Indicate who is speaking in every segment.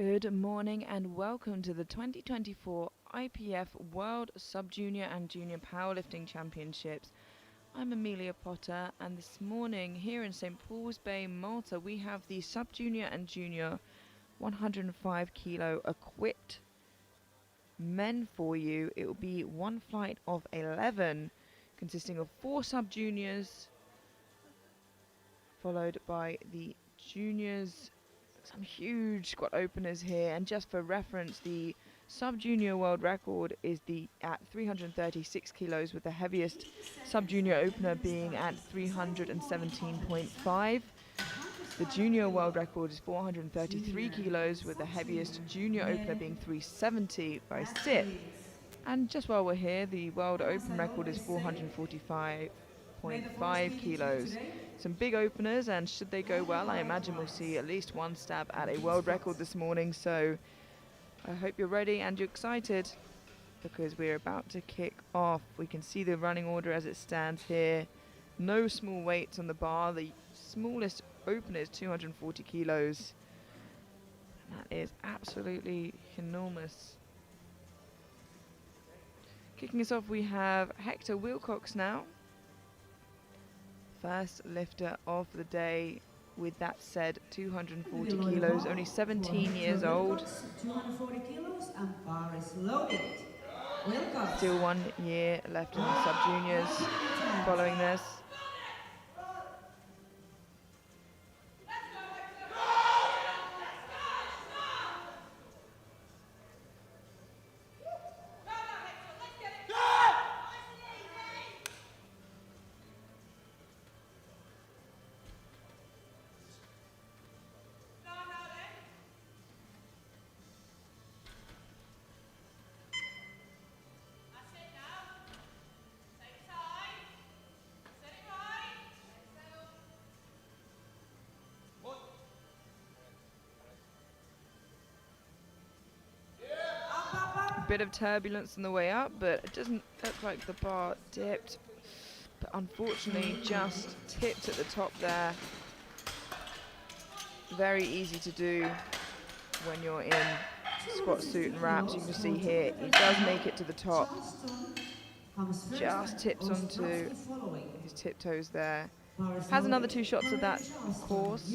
Speaker 1: Good morning and welcome to the 2024 IPF World Sub-Junior and Junior Powerlifting Championships. I'm Amelia Potter, and this morning here in St. Paul's Bay, Malta, we have the Sub-Junior and Junior 105 kilo equipped men for you. It will be one flight of 11 consisting of 4 Sub-Juniors followed by the juniors. Some huge squat openers here, and just for reference, the sub-junior world record is at 336 kilos, with the heaviest sub-junior opener being at 317.5. The junior world record is 433 kilos, with the heaviest junior opener being 370 by SIP. And just while we're here, the world open record is 445.5 kilos. Some big openers, and should they go well, I imagine we'll see at least one stab at a world record this morning. So I hope you're ready and you're excited, because we're about to kick off. We can see the running order as it stands here. No small weights on the bar. The smallest opener is 240 kilos. And that is absolutely enormous. Kicking us off, we have Hector Wilcox now. First lifter of the day. With that said, 240 kilos, only 17 years old.
Speaker 2: 240 kilos and bar is loaded. Wilcox.
Speaker 1: Still 1 year left in the sub-juniors following this. Bit of turbulence on the way up, but it doesn't look like the bar dipped, but unfortunately just tipped at the top there. Very easy to do when you're in squat suit and wraps. You can see here he does make it to the top, just tips onto his tiptoes there. Has another 2 shots of that, of course.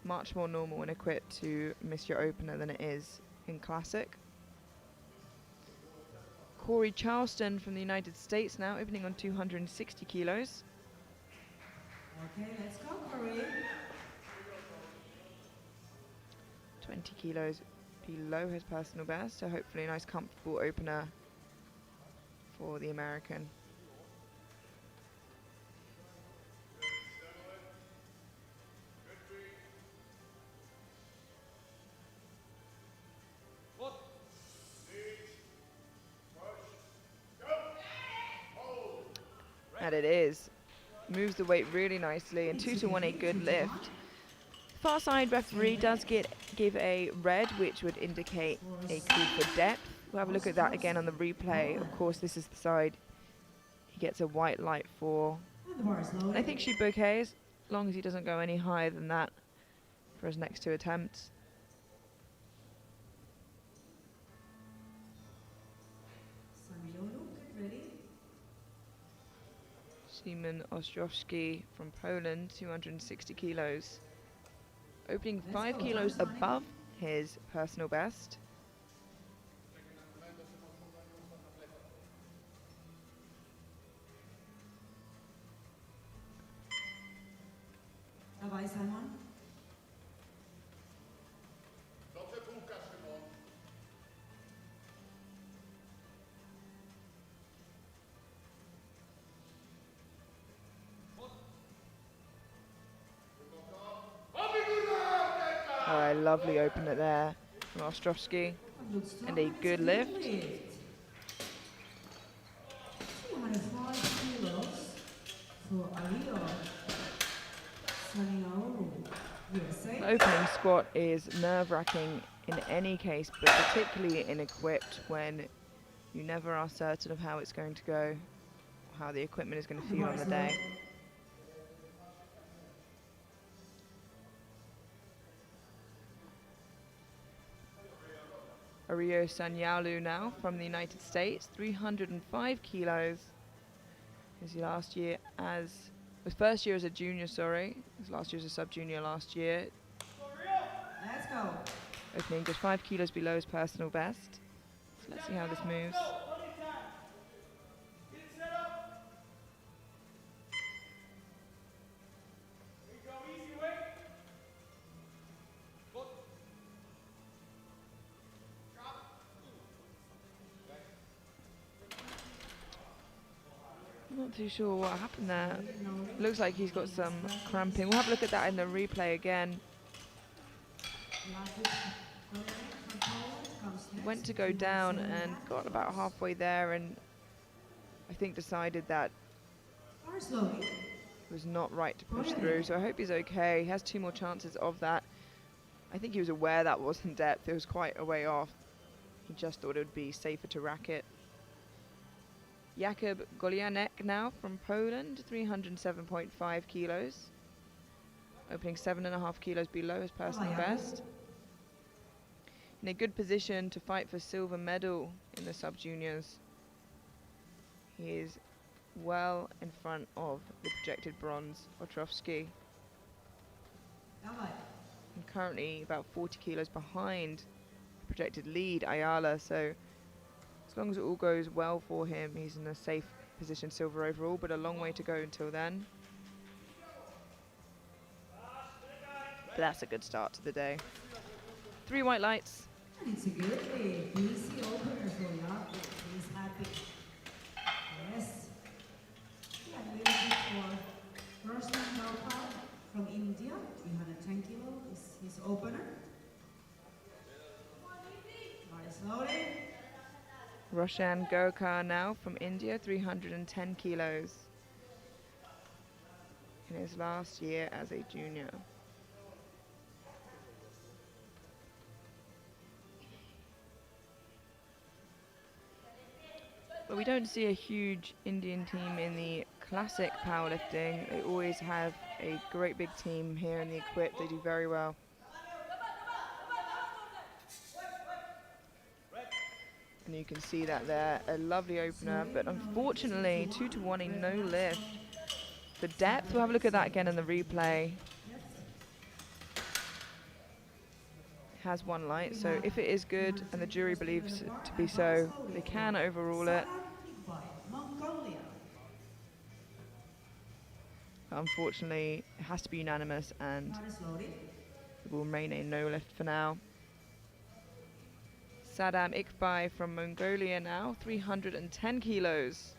Speaker 1: Much more normal when equipped to miss your opener than it is in classic. Corey Charleston from the United States now, opening on 260 kilos.
Speaker 2: Okay, let's go, Corey.
Speaker 1: 20 kilos below his personal best, so hopefully a nice comfortable opener for the American. And it is. Moves the weight really nicely, and 2 to 1, a good lift. Far side referee does give a red, which would indicate a call for depth. We'll have a look at that again on the replay. Of course, this is the side he gets a white light for. I think should be okay, as long as he doesn't go any higher than that for his next 2 attempts. Szymon Ostrowski from Poland, 260 kilos. Opening 5 kilos above his personal best.
Speaker 2: Bye-bye, Simon.
Speaker 1: Oh, a lovely opener there from Ostrowski, and a good lift.
Speaker 2: 205 kilos for Alio Sanioru, USA.
Speaker 1: The opening squat is nerve-wracking in any case, but particularly in equipped, when you never are certain of how it's going to go, how the equipment is going to feel on the day. Ario Sanyalu now from the United States, 305 kilos. His last year as, his first year as a junior, sorry. His last year as a sub-junior last year.
Speaker 2: Let's go.
Speaker 1: Opening just 5 kilos below his personal best. So let's see how this moves. Not too sure what happened there. Looks like he's got some cramping. We'll have a look at that in the replay again. He went to go down and got about halfway there, and I think decided that it was not right to push through. So I hope he's okay. He has 2 more chances of that. I think he was aware that wasn't depth. It was quite a way off. He just thought it would be safer to rack it. Jakub Golianek now from Poland, 307.5 kilos. Opening 7.5 kilos below his personal best. In a good position to fight for silver medal in the sub-juniors. He is well in front of the projected bronze, Otrovsky. And currently about 40 kilos behind the projected lead, Ayala, so as long as it all goes well for him, he's in a safe position, silver overall, but a long way to go until then. But that's a good start to the day. 3 white lights.
Speaker 2: It's a good easy opener for Jakob. He's happy. Yes. Yeah, we're looking for Roshan Gopal from India. 310 kilo is his opener. Nice loading.
Speaker 1: Roshan Gokar now from India, 310 kilos in his last year as a junior. But we don't see a huge Indian team in the classic powerlifting. They always have a great big team here in the equip. They do very well. And you can see that there, a lovely opener, but unfortunately 2-1, a no lift. The depth, we'll have a look at that again in the replay. Has 1 light, so if it is good and the jury believes it to be so, they can overrule it. Unfortunately, it has to be unanimous and it will remain a no lift for now. Sadam Ikbay from Mongolia now, 310 kilos.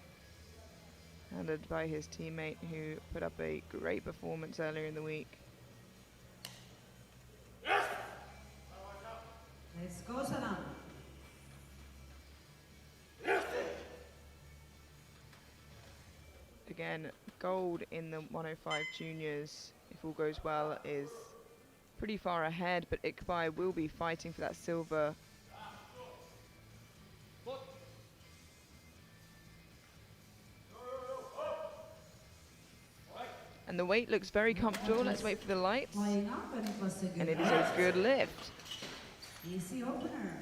Speaker 1: Handled by his teammate who put up a great performance earlier in the week.
Speaker 2: Let's go, Sadam.
Speaker 1: Again, gold in the 105 juniors, if all goes well, is pretty far ahead, but Ikbay will be fighting for that silver. And the weight looks very comfortable. Let's wait for the lights. And it is a good lift.
Speaker 2: Easy opener.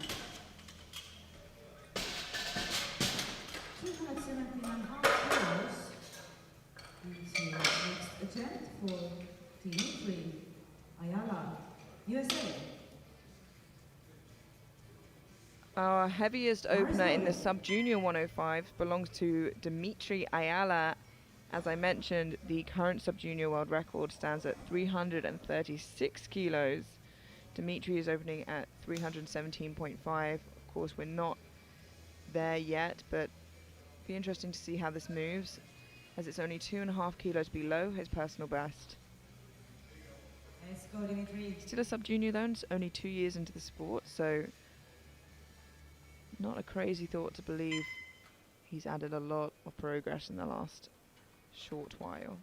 Speaker 2: 217.5 kilos. Into next attempt for Dimitri Ayala, USA.
Speaker 1: Our heaviest opener in the sub-junior 105 belongs to Dimitri Ayala. As I mentioned, the current sub-junior world record stands at 336 kilos. Dimitri is opening at 317.5. Of course, we're not there yet, but it'll be interesting to see how this moves, as it's only 2.5 kilos below his personal best.
Speaker 2: Let's go, Dimitri.
Speaker 1: Still a sub-junior though, and it's only 2 years into the sport, so not a crazy thought to believe he's added a lot of progress in the last short while.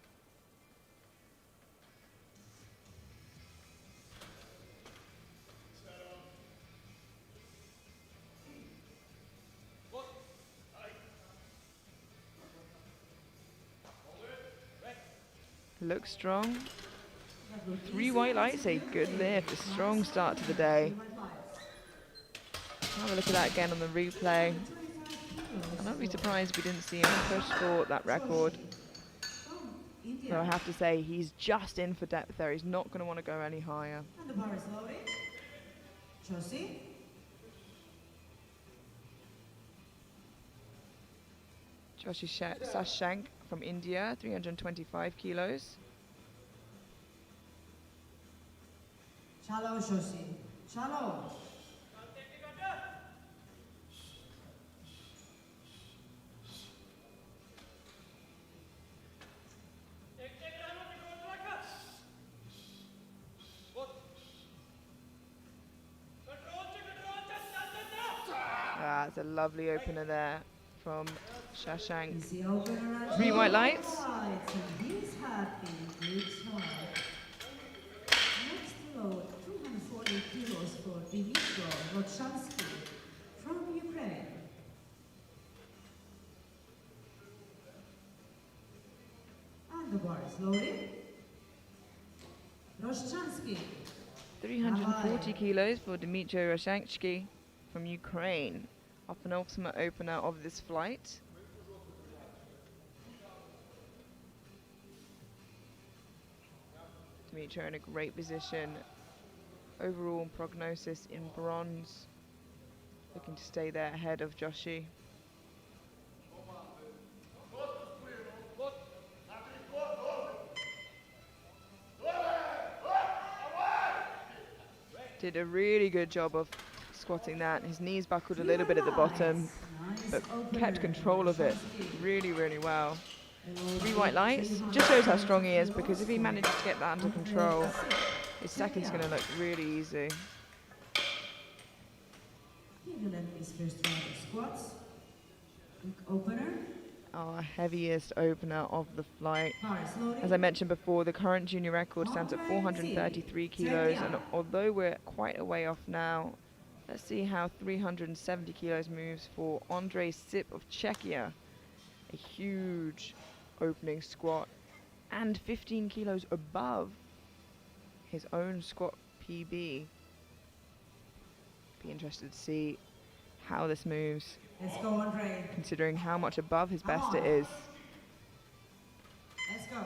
Speaker 1: Looks strong. 3 white lights, a good lift, a strong start to the day. Have a look at that again on the replay. And I'd be surprised if we didn't see him push for that record. So I have to say, he's just in for depth there. He's not going to want to go any higher.
Speaker 2: And the bar is loaded. Josie.
Speaker 1: Joshi Sashank from India, 325 kilos.
Speaker 2: Chalo, Josie. Chalo.
Speaker 1: It's a lovely opener there from Shashank.
Speaker 2: Easy opener.
Speaker 1: 3 white lights.
Speaker 2: And he's happy. Good job. Next load, 240 kilos for Dmitro Rochansky from Ukraine. And the bar is loaded. Rochansky.
Speaker 1: 340 kilos for Dmitry Roshansky from Ukraine. Our penultimate opener of this flight. Dmitry in a great position. Overall prognosis in bronze. Looking to stay there ahead of Joshi. Did a really good job of squatting that. His knees buckled a little bit at the bottom, but kept control of it really, really well. 3 white lights. Just shows how strong he is, because if he manages to get that under control, his second's going to look really easy.
Speaker 2: His first round of squats. Opener.
Speaker 1: Our heaviest opener of the flight. As I mentioned before, the current junior record stands at 433 kilos, and although we're quite a way off now, let's see how 370 kilos moves for Andrei Sip of Czechia. A huge opening squat, and 15 kilos above his own squat PB. Be interested to see how this moves.
Speaker 2: Let's go, Andre.
Speaker 1: Considering how much above his best it is.
Speaker 2: Let's go.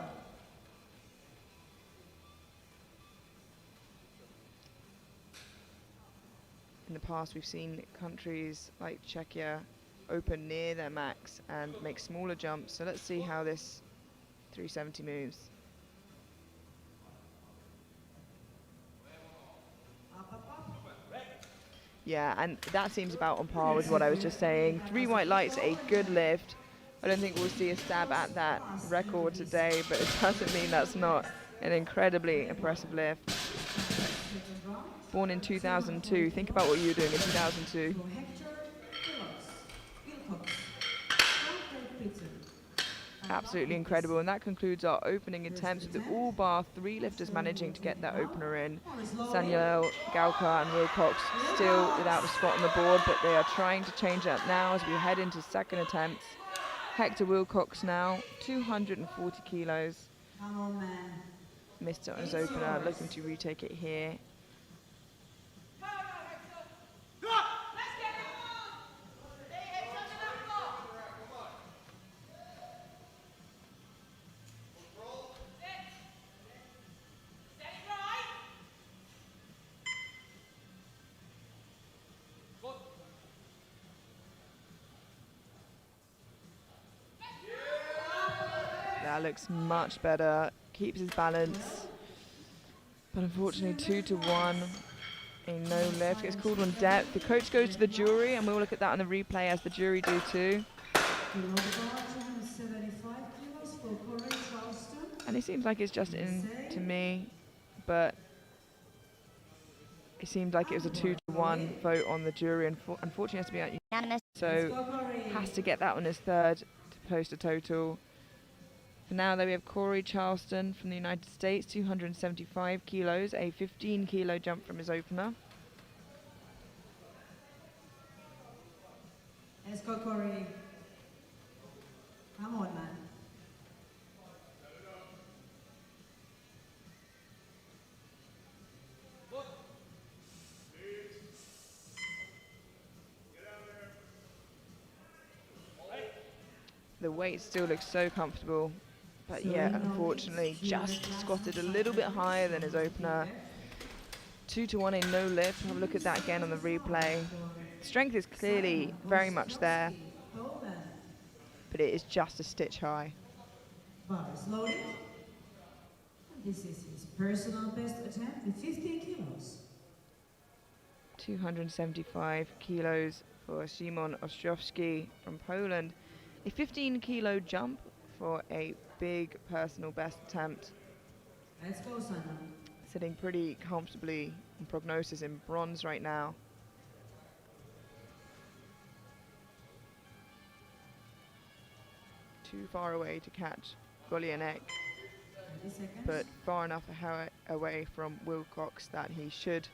Speaker 1: In the past, we've seen countries like Czechia open near their max and make smaller jumps. So let's see how this 370 moves. Yeah, and that seems about on par with what I was just saying. 3 white lights, a good lift. I don't think we'll see a stab at that record today, but it doesn't mean that's not an incredibly impressive lift. Born in 2002. Think about what you were doing in 2002. Absolutely incredible, and that concludes our opening attempts with all bar 3 lifters managing to get that opener in. Samuel, Gauka and Wilcox still without a spot on the board, but they are trying to change that now as we head into second attempts. Hector Wilcox now, 240 kilos. Missed it on his opener, looking to retake it here. That looks much better, keeps his balance, but unfortunately 2 to 1, a no lift, gets called on depth. The coach goes to the jury, and we'll look at that on the replay as the jury do too. And it seems like it's just in to me, but it seemed like it was a 2 to 1 vote on the jury, and unfortunately has to be out unanimous, so has to get that on his third to post a total. For now, though, we have Corey Charleston from the United States, 275 kilos, a 15 kilo jump from his opener.
Speaker 2: Let's go, Corey. Come on, man.
Speaker 1: the weight still looks so comfortable. But yeah, unfortunately, just squatted a little bit higher than his opener. 2-1 in no lift. Have a look at that again on the replay. Strength is clearly very much there, but it is just a stitch high.
Speaker 2: Bars loaded. This is his personal best attempt with 15 kilos.
Speaker 1: 275 kilos for Szymon Ostrowski from Poland. A 15-kilo jump for a big personal best attempt.
Speaker 2: Let's go, Simon.
Speaker 1: Sitting pretty comfortably in prognosis in bronze right now. Too far away to catch Golianek, but far enough away from Wilcox that he should,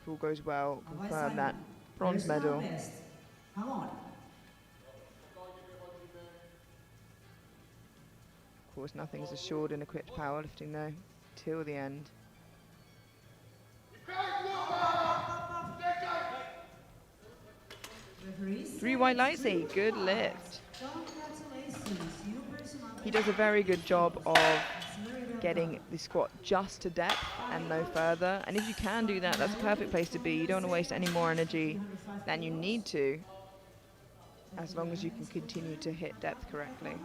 Speaker 1: if all goes well, confirm that bronze medal.
Speaker 2: Come on.
Speaker 1: Of course, nothing's assured in equipped powerlifting though, till the end. 3 white lights, a good lift. He does a very good job of getting the squat just to depth and no further. And if you can do that, that's a perfect place to be. You don't want to waste any more energy than you need to, as long as you can continue to hit depth correctly.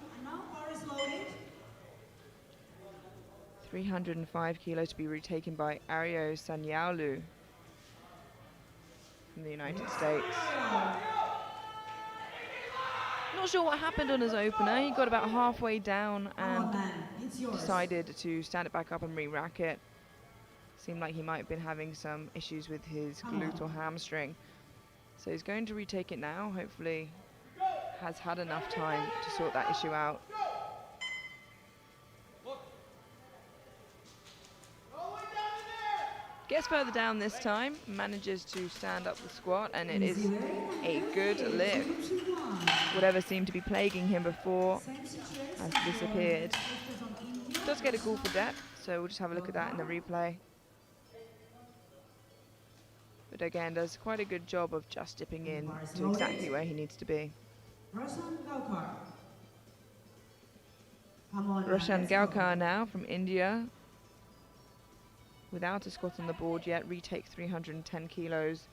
Speaker 1: 305 kilos to be retaken by Ario Sanyaolu from the United States. Not sure what happened on his opener. He got about halfway down and decided to stand it back up and re-rack it. Seemed like he might have been having some issues with his glute or hamstring. So he's going to retake it now. Hopefully has had enough time to sort that issue out. Gets further down this time, manages to stand up the squat, and it is a good lift. Whatever seemed to be plaguing him before has disappeared. Does get a call for depth, so we'll just have a look at that in the replay. But again, does quite a good job of just dipping in to exactly where he needs to be. Roshan Gaukar now from India. Without a squat on the board yet, retake 310 kilos.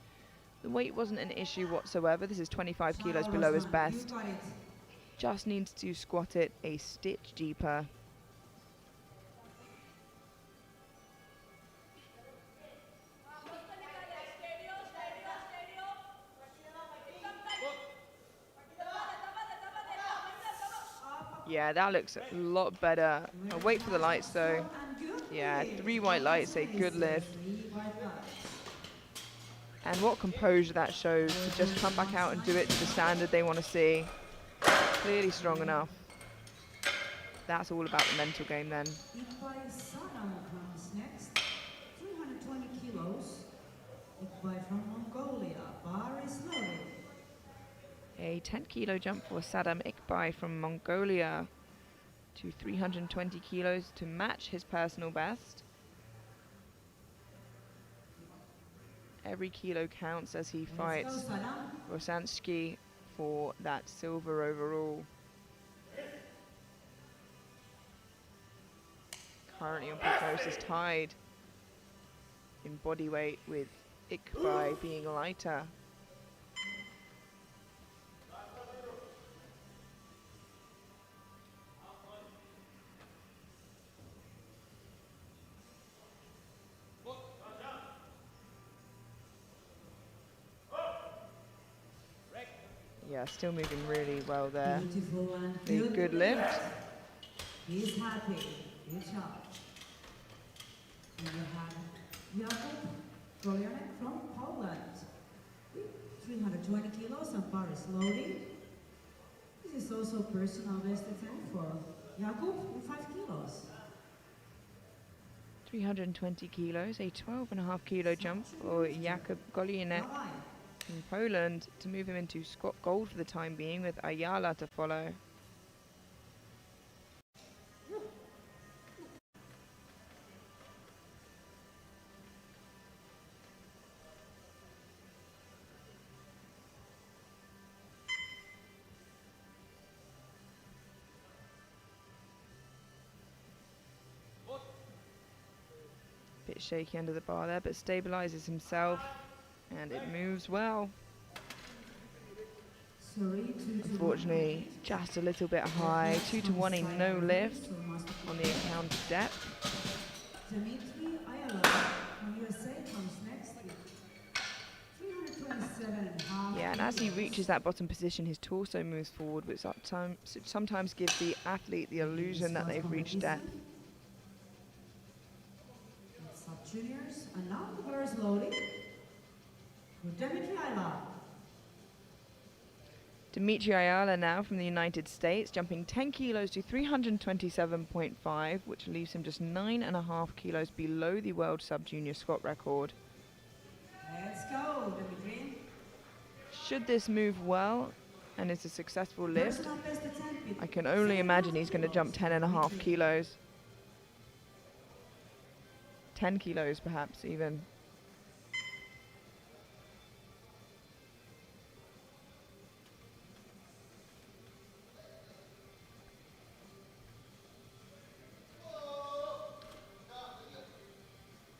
Speaker 1: The weight wasn't an issue whatsoever. This is 25 kilos below his best. Just needs to squat it a stitch deeper. Yeah, that looks a lot better. I'll wait for the lights though. Yeah, 3 white lights, a good lift. And what composure that shows to just come back out and do it to the standard they want to see. Clearly strong enough. That's all about the mental game then.
Speaker 2: 320 kilos. From Mongolia. Bar is loaded.
Speaker 1: A 10-kilo jump for Saddam Iqbal from Mongolia to 320 kilos to match his personal best. Every kilo counts as he fights Rosansky for that silver overall. Currently on prognosis tied in body weight with Iqbal being lighter. Yeah, still moving really well there. Big good lift.
Speaker 2: He's happy. Good job. And you have Jakub Golianek from Poland. 320 kilos and bar is loaded. This is also personal best attempt for Jakub with 5 kilos.
Speaker 1: 320 kilos, a 12.5 kilo jump for Jakub Golianek in Poland to move him into squat gold for the time being, with Ayala to follow. Bit shaky under the bar there, but stabilizes himself, and it moves well. Unfortunately, just a little bit high. 2 to 1, a no lift on the account of depth.
Speaker 2: Dimitri Ayala from USA comes next with 327.5.
Speaker 1: Yeah, and as he reaches that bottom position, his torso moves forward, which sometimes gives the athlete the illusion that they've reached depth.
Speaker 2: Sub-juniors, and now the bar is loading with Dimitri Ayala.
Speaker 1: Dimitri Ayala now from the United States, jumping 10 kilos to 327.5, which leaves him just 9.5 kilos below the world sub-junior squat record.
Speaker 2: Let's go, Dimitri.
Speaker 1: Should this move well, and it's a successful lift, I can only imagine he's going to jump 10.5 kilos. 10 kilos perhaps even.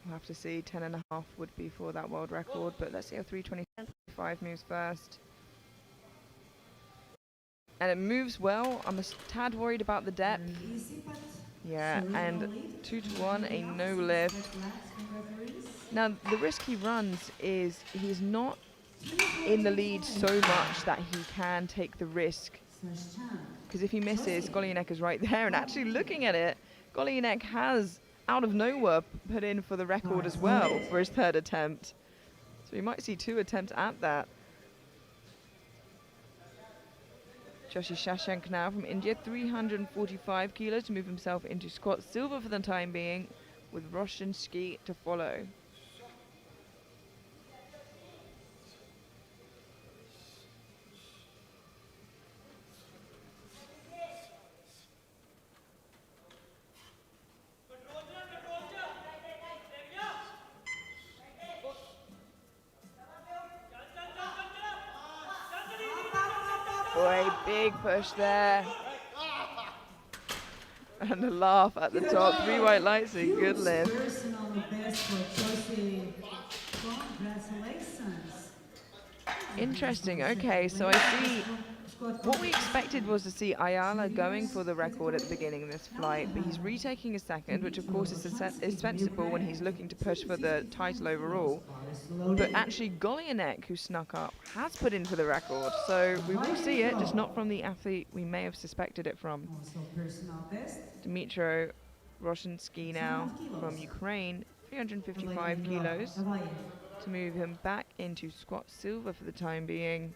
Speaker 1: We'll have to see. 10.5 would be for that world record, but let's see how 325 moves first. And it moves well. I'm a tad worried about the depth. Yeah, and 2 to 1, a no lift. Now, the risk he runs is he's not in the lead so much that he can take the risk. Because if he misses, Golyanek is right there. And actually looking at it, Golyanek has, out of nowhere, put in for the record as well for his third attempt. So we might see 2 attempts at that. Joshi Shashank now from India, 345 kilos to move himself into squat silver for the time being, with Roshansky to follow. Boy, big push there. And a laugh at the top. 3 white lights, a good lift. Interesting. Okay, so I see what we expected was to see Ayala going for the record at the beginning of this flight, but he's retaking a second, which of course is sensible when he's looking to push for the title overall. But actually Golyanek, who snuck up, has put in for the record, so we will see it, just not from the athlete we may have suspected it from. Dmytro Roshansky now from Ukraine, 355 kilos, to move him back into squat silver for the time being.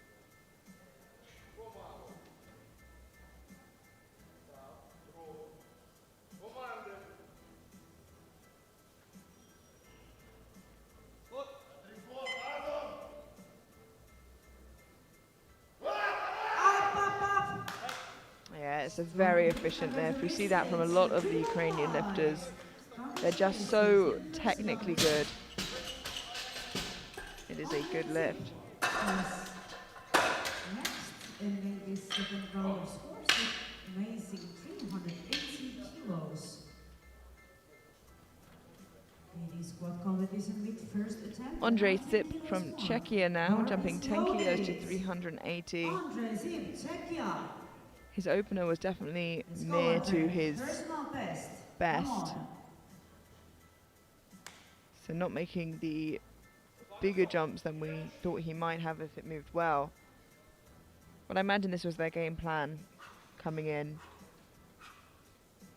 Speaker 1: Yeah, it's a very efficient lift. We see that from a lot of the Ukrainian lifters. They're just so technically good. It is a good lift.
Speaker 2: Next, in this second round of scores, amazing 380 kilos. Squat competition with first attempt.
Speaker 1: Andrei Zip from Czechia now, jumping 10 kilos to 380.
Speaker 2: Andrei Zip, Czechia.
Speaker 1: His opener was definitely near to his best. So not making the bigger jumps than we thought he might have if it moved well. But I imagine this was their game plan coming in.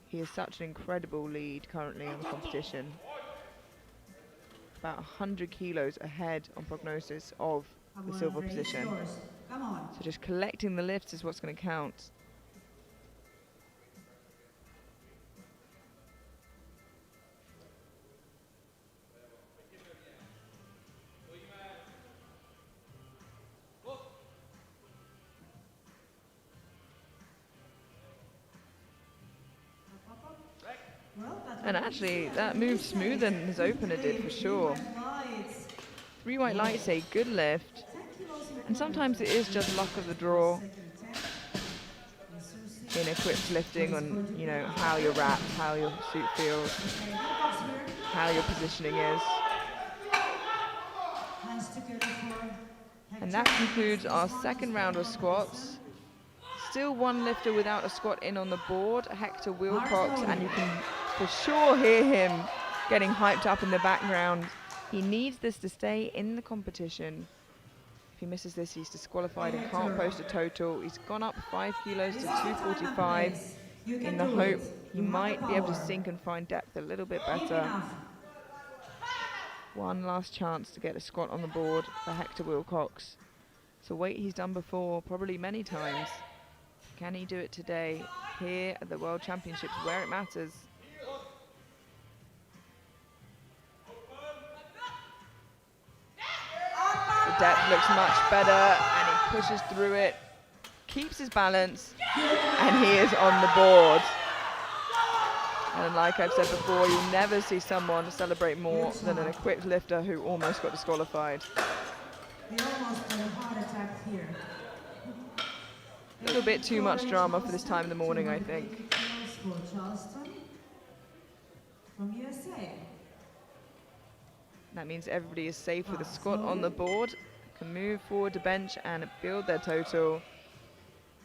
Speaker 1: He has such an incredible lead currently in the competition. About 100 kilos ahead on prognosis of the silver position. So just collecting the lifts is what's going to count. And actually, that moved smoother than his opener did for sure. 3 white lights, a good lift. And sometimes it is just luck of the draw in equipped lifting on, you know, how you're wrapped, how your suit feels, how how your positioning is.
Speaker 2: Hands together for
Speaker 1: And that concludes our second round of squats. Still one lifter without a squat in on the board, Hector Wilcox, and you can for sure hear him getting hyped up in the background. He needs this to stay in the competition. If he misses this, he's disqualified and can't post a total. He's gone up 5 kilos to 245 in the hope he might be able to sink and find depth a little bit better. One last chance to get a squat on the board for Hector Wilcox. It's a weight he's done before, probably many times. Can he do it today, here at the World Championships, where it matters? The depth looks much better, and he pushes through it, keeps his balance, and he is on the board. And like I've said before, you'll never see someone celebrate more than an equipped lifter who almost got disqualified.
Speaker 2: We almost got a heart attack here.
Speaker 1: A little bit too much drama for this time in the morning, I think.
Speaker 2: From USA.
Speaker 1: That means everybody is safe with a squat on the board, can move forward to bench and build their total.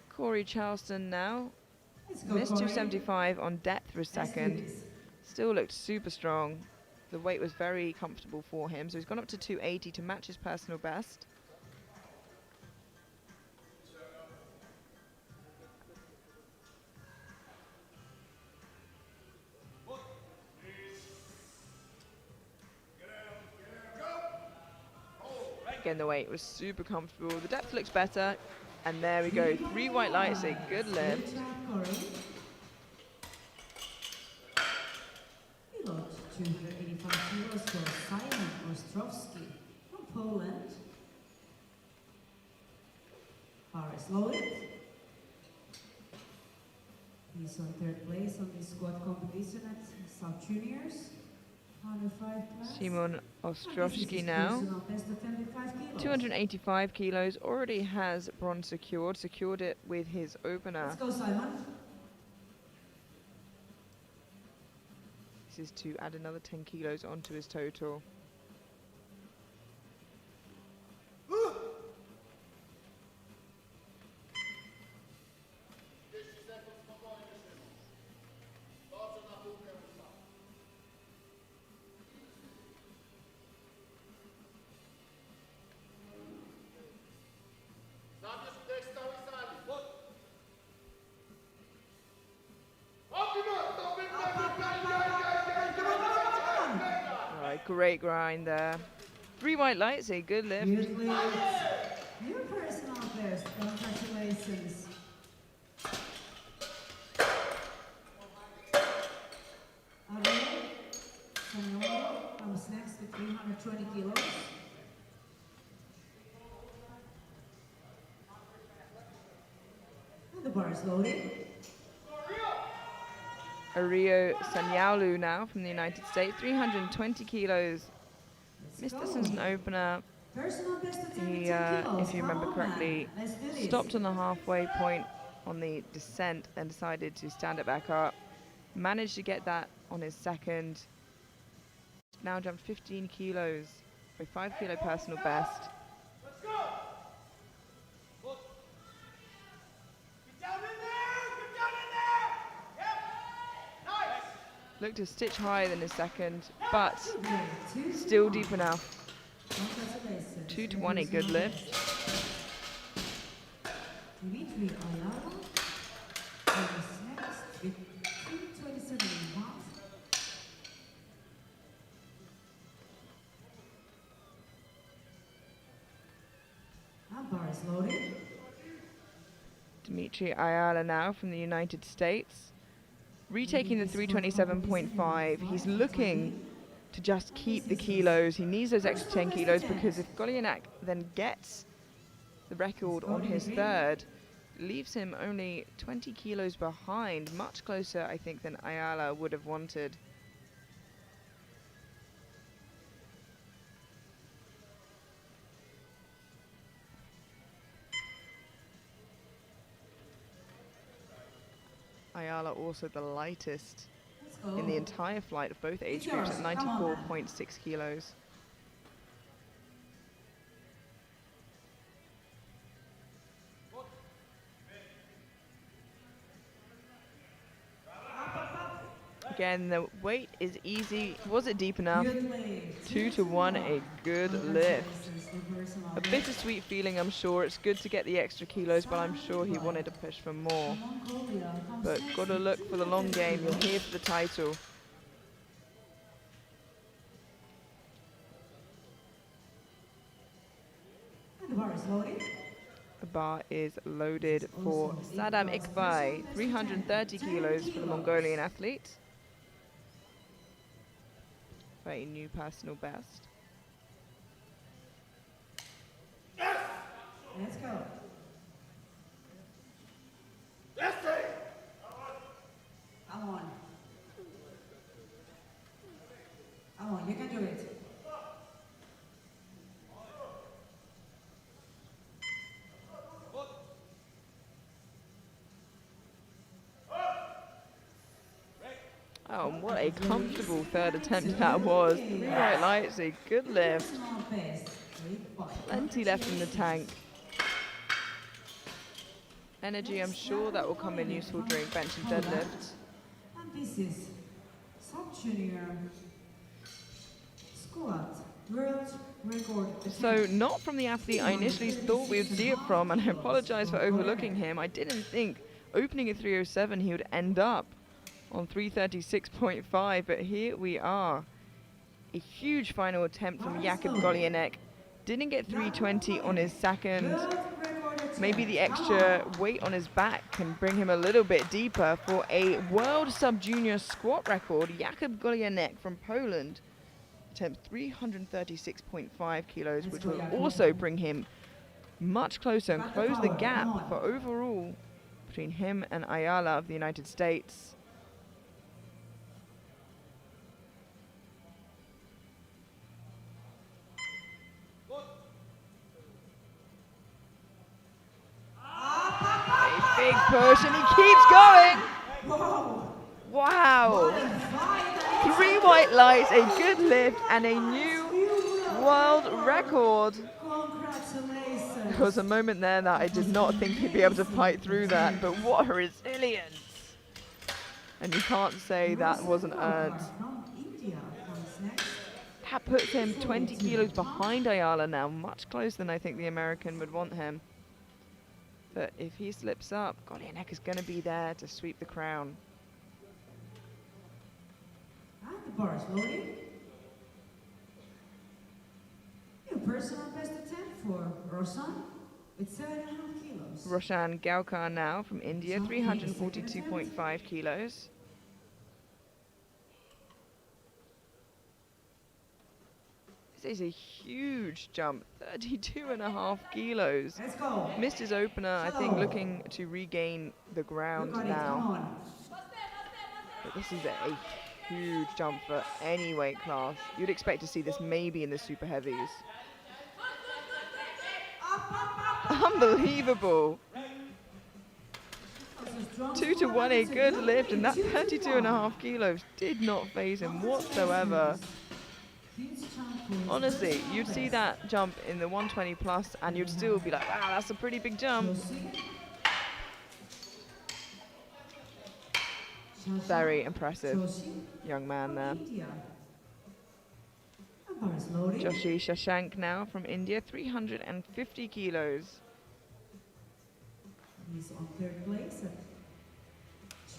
Speaker 1: Corey Charleston now missed 275 on depth for a second. Still looked super strong. The weight was very comfortable for him, so he's gone up to 280 to match his personal best. Again, the weight was super comfortable. The depth looks better. And there we go, 3 white lights, a good lift.
Speaker 2: He got 285 kilos for Simon Ostrowski from Poland. Bar is loaded. He's on 3rd place on the squat competition at South Juniors. 105 class.
Speaker 1: Simon Ostrowski now, 285 kilos, already has bronze secured it with his opener.
Speaker 2: Let's go, Simon.
Speaker 1: This is to add another 10 kilos onto his total. Great grind there. 3 white lights, a good lift.
Speaker 2: Good lift. New personal best. Congratulations. Ariel comes next with 320 kilos. And the bar is loaded.
Speaker 1: Ario Sanyaolu now from the United States, 320 kilos. Missed this as an opener. He, if you remember correctly, stopped on the halfway point on the descent and decided to stand it back up. Managed to get that on his second. Now jumped 15 kilos, a 5 kilo personal best. Looked a stitch higher than his second, but still deep enough. 220, good lift.
Speaker 2: Bar is loaded.
Speaker 1: Dimitri Ayala now from the United States. Retaking the 327.5, he's looking to just keep the kilos. He needs those extra 10 kilos because if Golianak then gets the record on his third, leaves him only 20 kilos behind, much closer, I think, than Ayala would have wanted. Ayala also the lightest
Speaker 2: go.
Speaker 1: in the entire flight of both age groups at 94.6 kilos. Again, the weight is easy. Was it deep enough?
Speaker 2: Good lift.
Speaker 1: 2 to 1, a good lift.
Speaker 2: Congratulations to personal
Speaker 1: A
Speaker 2: best.
Speaker 1: bittersweet feeling, I'm sure. It's good to get the extra kilos, but I'm sure he wanted to push for more.
Speaker 2: Mongolia comes
Speaker 1: But
Speaker 2: next
Speaker 1: gotta
Speaker 2: with
Speaker 1: look for the long game. You're
Speaker 2: 230
Speaker 1: here for the title.
Speaker 2: And the bar is loaded.
Speaker 1: The bar is loaded for Sadam Iqbal, 330 kilos for the Mongolian athlete. For a new personal best.
Speaker 2: Let's go. Come on. Come on, you can do it.
Speaker 1: Oh, what a comfortable third attempt that was. 3 white lights, a good lift.
Speaker 2: Personal best. Great body.
Speaker 1: Plenty left in the tank. Energy, I'm sure that will come in useful during bench and deadlift.
Speaker 2: And this is sub-junior squat world record.
Speaker 1: So not from the athlete I initially thought we would see it from, and I apologize for overlooking him. I didn't think opening at 307 he would end up on 336.5, but here we are. A huge final attempt from Jakub Golyanek. Didn't get 320 on his second.
Speaker 2: World record attempt.
Speaker 1: Maybe the extra weight on his back can bring him a little bit deeper for a world sub-junior squat record. Jakub Golyanek from Poland attempts 336.5 kilos, which will also bring him much closer and close the gap for overall between him and Ayala of the United States. A big push, and he keeps going.
Speaker 2: Whoa.
Speaker 1: Wow.
Speaker 2: Fine.
Speaker 1: 3 white lights, a good lift, and a new world record.
Speaker 2: Congratulations.
Speaker 1: There was a moment there that I did not think he'd be able to fight through that, but what a resilience. And you can't say that wasn't earned.
Speaker 2: From India comes next.
Speaker 1: That puts him 20 kilos behind Ayala now, much closer than I think the American would want him. But if he slips up, Golyanek is going to be there to sweep the crown.
Speaker 2: And the bar is loaded. New personal best attempt for Roshan with 7.5 kilos.
Speaker 1: Roshan Gaukar now from India, 342.5 kilos. This is a huge jump, 32.5 kilos.
Speaker 2: Let's go.
Speaker 1: Missed his opener, I think, looking to regain the ground
Speaker 2: Look at it, come
Speaker 1: now.
Speaker 2: on.
Speaker 1: But this is a huge jump for any weight class. You'd expect to see this maybe in the super heavies. Unbelievable. 2 to 1, a good lift, and that 32.5 kilos did not phase him whatsoever. Honestly, you'd see that jump in the 120 plus and you'd still be like, wow, that's a pretty big jump. Very impressive young man there. Joshi Shashank now from India, 350 kilos.
Speaker 2: He's on third place.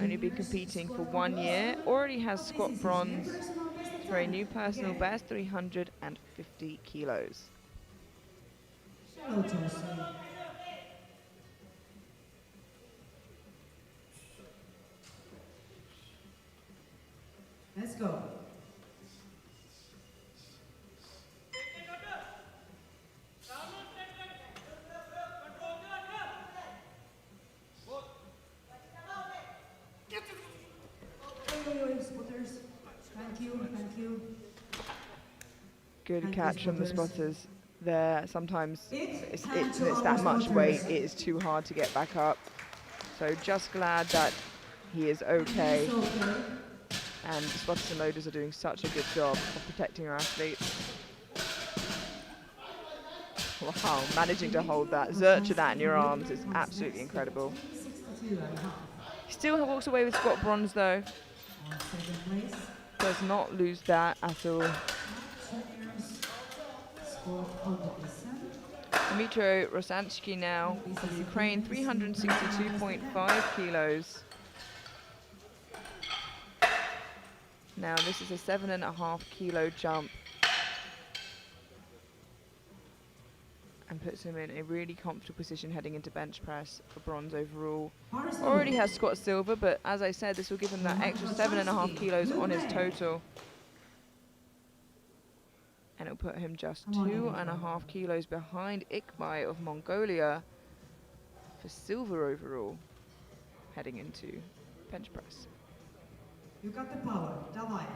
Speaker 1: Only been competing for 1 year. Already has squat bronze for a new personal best, 350 kilos.
Speaker 2: Hello, Josie. Let's go. Spotters. Thank you, thank you.
Speaker 1: Good
Speaker 2: Thank you,
Speaker 1: catch from the
Speaker 2: spotters.
Speaker 1: spotters there. Sometimes it's
Speaker 2: time to
Speaker 1: that
Speaker 2: our
Speaker 1: much weight,
Speaker 2: spotters.
Speaker 1: it is too hard to get back up. So just glad that he is okay.
Speaker 2: It's okay.
Speaker 1: And the spotters and loaders are doing such a good job of protecting our athletes. Wow, managing to hold that, zercher that in your arms is absolutely incredible. He still walks away with squat bronze though. Does not lose that at all. Dmytro Rosansky now from Ukraine, 362.5 kilos. Now this is a 7.5 kilo jump. And puts him in a really comfortable position heading into bench press for bronze overall. Already has squat silver, but as I said, this will give him that extra 7.5 kilos on his total. And it'll put him just 2.5 kilos behind Ikmai of Mongolia for silver overall, heading into bench press.
Speaker 2: You got the power, давай.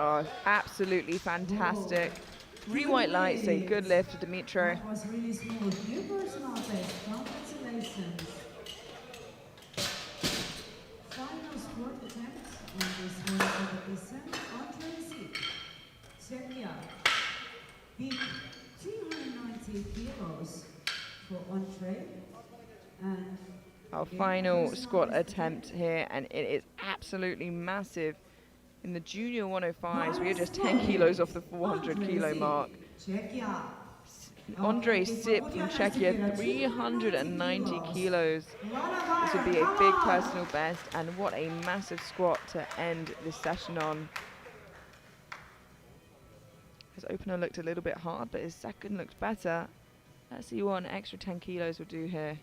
Speaker 1: Oh, absolutely fantastic. 3 white lights say good lift to Dmytro.
Speaker 2: That was really smooth. New personal best. Congratulations. Final squat attempt on this one for the descent. Andre Czechia. Big 390 kilos for Andre. And
Speaker 1: our final squat attempt here, and it is absolutely massive. In the junior 105s, we are just 10 kilos off the 400 kilo mark. Andre Sip from Czechia, 390 kilos. This would be a big personal best, and what a massive squat to end this session on. His opener looked a little bit hard, but his second looked better. Let's see what an extra 10 kilos will do here.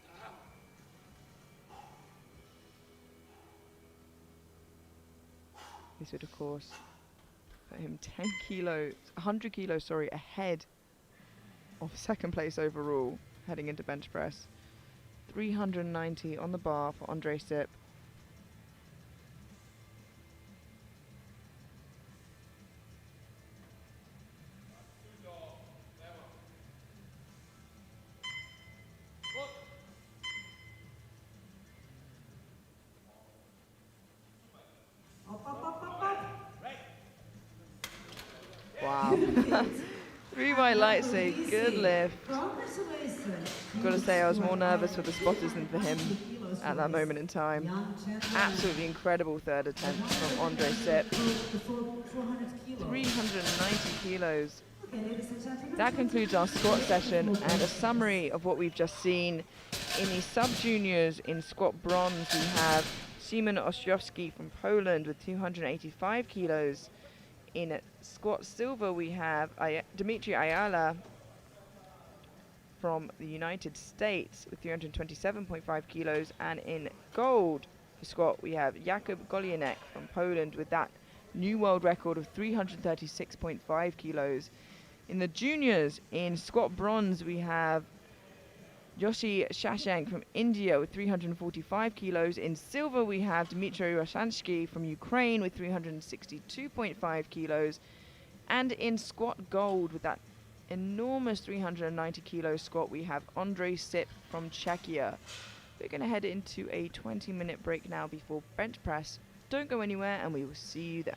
Speaker 1: This would, of course, put him 10 kilos, 100 kilos, sorry, ahead of second place overall, heading into bench press. 390 on the bar for Andre Sip. Wow. 3 white lights say good lift. Gotta say, I was more nervous for the spotters than for him at that moment in time. Absolutely incredible third attempt from Andre Sip. 390 kilos. That concludes our squat session, and a summary of what we've just seen. In the sub-juniors in squat bronze, we have Szymon Ostrowski from Poland with 285 kilos. In squat silver, we have Dmitry Ayala from the United States with 327.5 kilos. And in gold for squat, we have Jakub Golienek from Poland with that new world record of 336.5 kilos. In the juniors, in squat bronze, we have Yoshi Shashank from India with 345 kilos. In silver, we have Dmytro Rosansky from Ukraine with 362.5 kilos. And in squat gold, with that enormous 390 kilo squat, we have Andre Sip from Czechia. We're going to head into a 20-minute break now before bench press. Don't go anywhere, and we will see you then.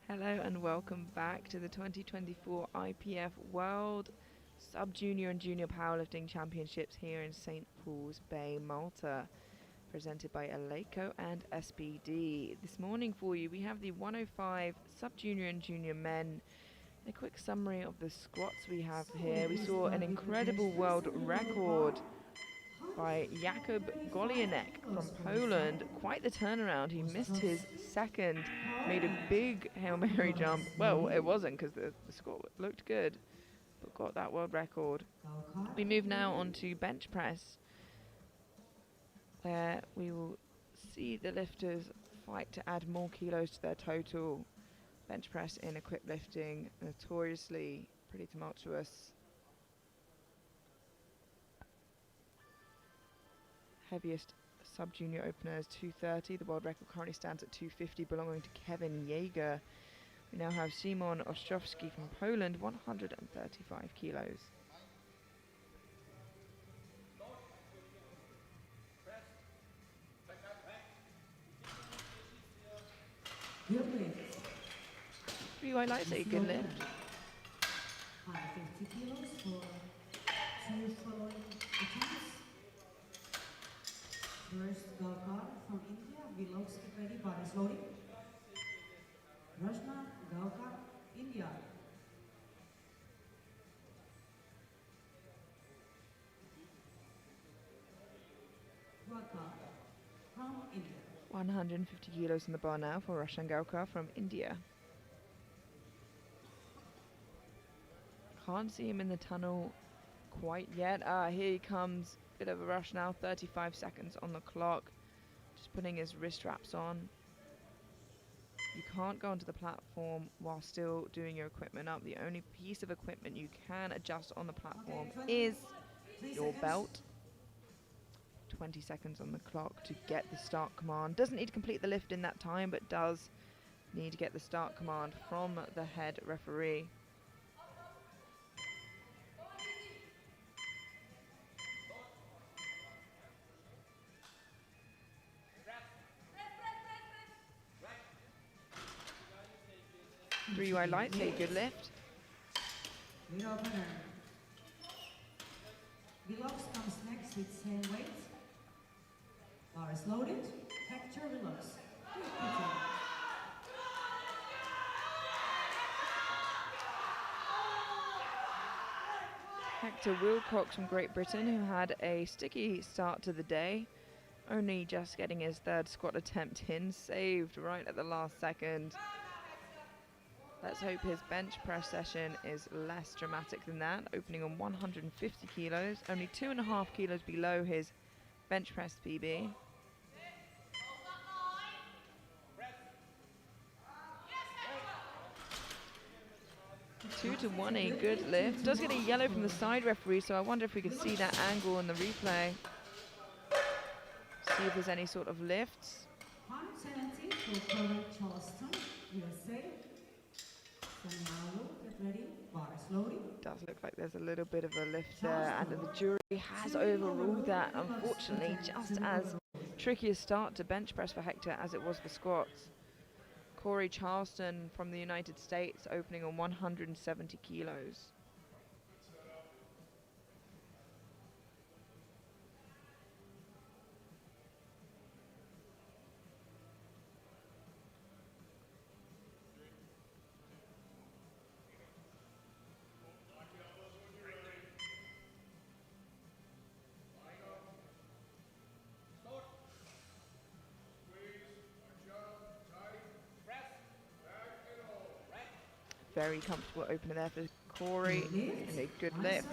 Speaker 1: Hello and welcome back to the 2024 IPF World Sub-Junior and Junior Powerlifting Championships here in St. Paul's Bay, Malta, presented by Aleco and SBD. This morning for you we have the 105 Sub-Junior and Junior men. A quick summary of the squats we have here. We saw an incredible world record by Jakub Golianek from Poland. Quite the turnaround. He missed his second, made a big Hail Mary jump. Well, it wasn't because the squat looked good, but got that world record. We move now on to bench press, where we will see the lifters fight to add more kilos to their total. Bench press in equipped lifting, notoriously pretty tumultuous. Heaviest sub-junior opener is 230. The world record currently stands at 250, belonging to Kevin Jaeger. We now have Szymon Ostrowski from Poland, 135 kilos. Three white lights, a good lift.
Speaker 2: 150 kilos for 2 following attempts. First Galkar from India, Vlogs get ready, body loading. Rashna Galkar, India. Galkar from India.
Speaker 1: 150 kilos in the bar now for Roshan Gaukar from India. Can't see him in the tunnel quite yet. Here he comes. Bit of a rush now, 35 seconds on the clock. Just putting his wrist wraps on. You can't go onto the platform while still doing your equipment up. The only piece of equipment you can adjust on the platform is your belt. 20 seconds on the clock to get the start command. Doesn't need to complete the lift in that time, but does need to get the start command from the head referee. Three wide lights, a good lift.
Speaker 2: Mid opener. Vlogs comes next with same weight. Bar is loaded. Hector Vlogs.
Speaker 1: Hector Wilcox from Great Britain, who had a sticky start to the day, only just getting his third squat attempt in, saved right at the last second. Let's hope his bench press session is less dramatic than that, opening on 150 kilos, only 2.5 kilos below his bench press PB. Two to one, a good lift. Does get a yellow from the side referee, so I wonder if we could see that angle in the replay. See if there's any sort of lifts.
Speaker 2: 170 for Corey Charleston, USA. Get ready, bar is loading.
Speaker 1: Does look like there's a little bit of a lift there, and the jury has overruled that. Unfortunately, just as tricky a start to bench press for Hector as it was for squats. Corey Charleston from the United States opening on 170 kilos. Very comfortable opener there for Corey, and a good lift.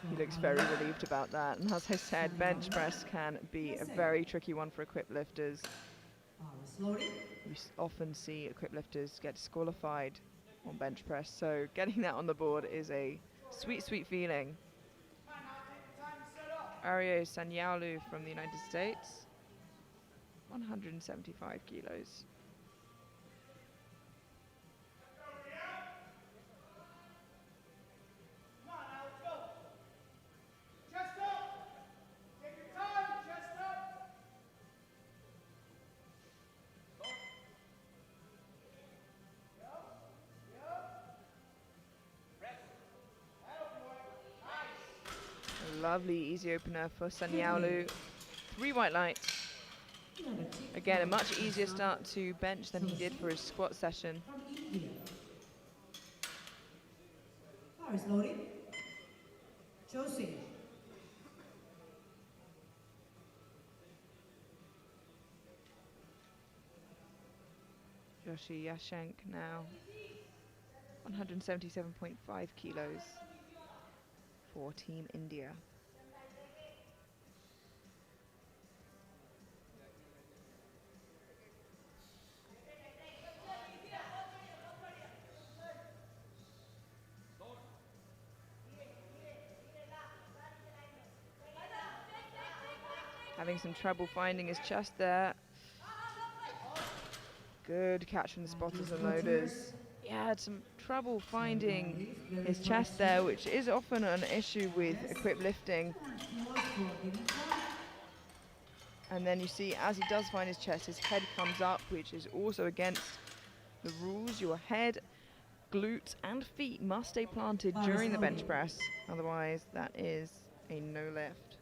Speaker 1: He looks very relieved about that, and as I said, bench press can be a very tricky one for equipped lifters. You often see equipped lifters get disqualified on bench press, so getting that on the board is a sweet, sweet feeling. Aryo Sanyalu from the United States. 175 kilos. Lovely easy opener for Sanyaolu. 3 white lights. Again, a much easier start to bench than he did for his squat session.
Speaker 2: From India. Bar is loaded. Josie.
Speaker 1: Joshi Yashenk now 177.5 kilos for Team India. Having some trouble finding his chest there. Good catch from the spotters and loaders. Yeah, had some trouble finding his chest there, which is often an issue with equipped lifting. And then you see, as he does find his chest, his head comes up, which is also against the rules. Your head, glutes and feet must stay planted during the bench press. Otherwise, that is a no lift.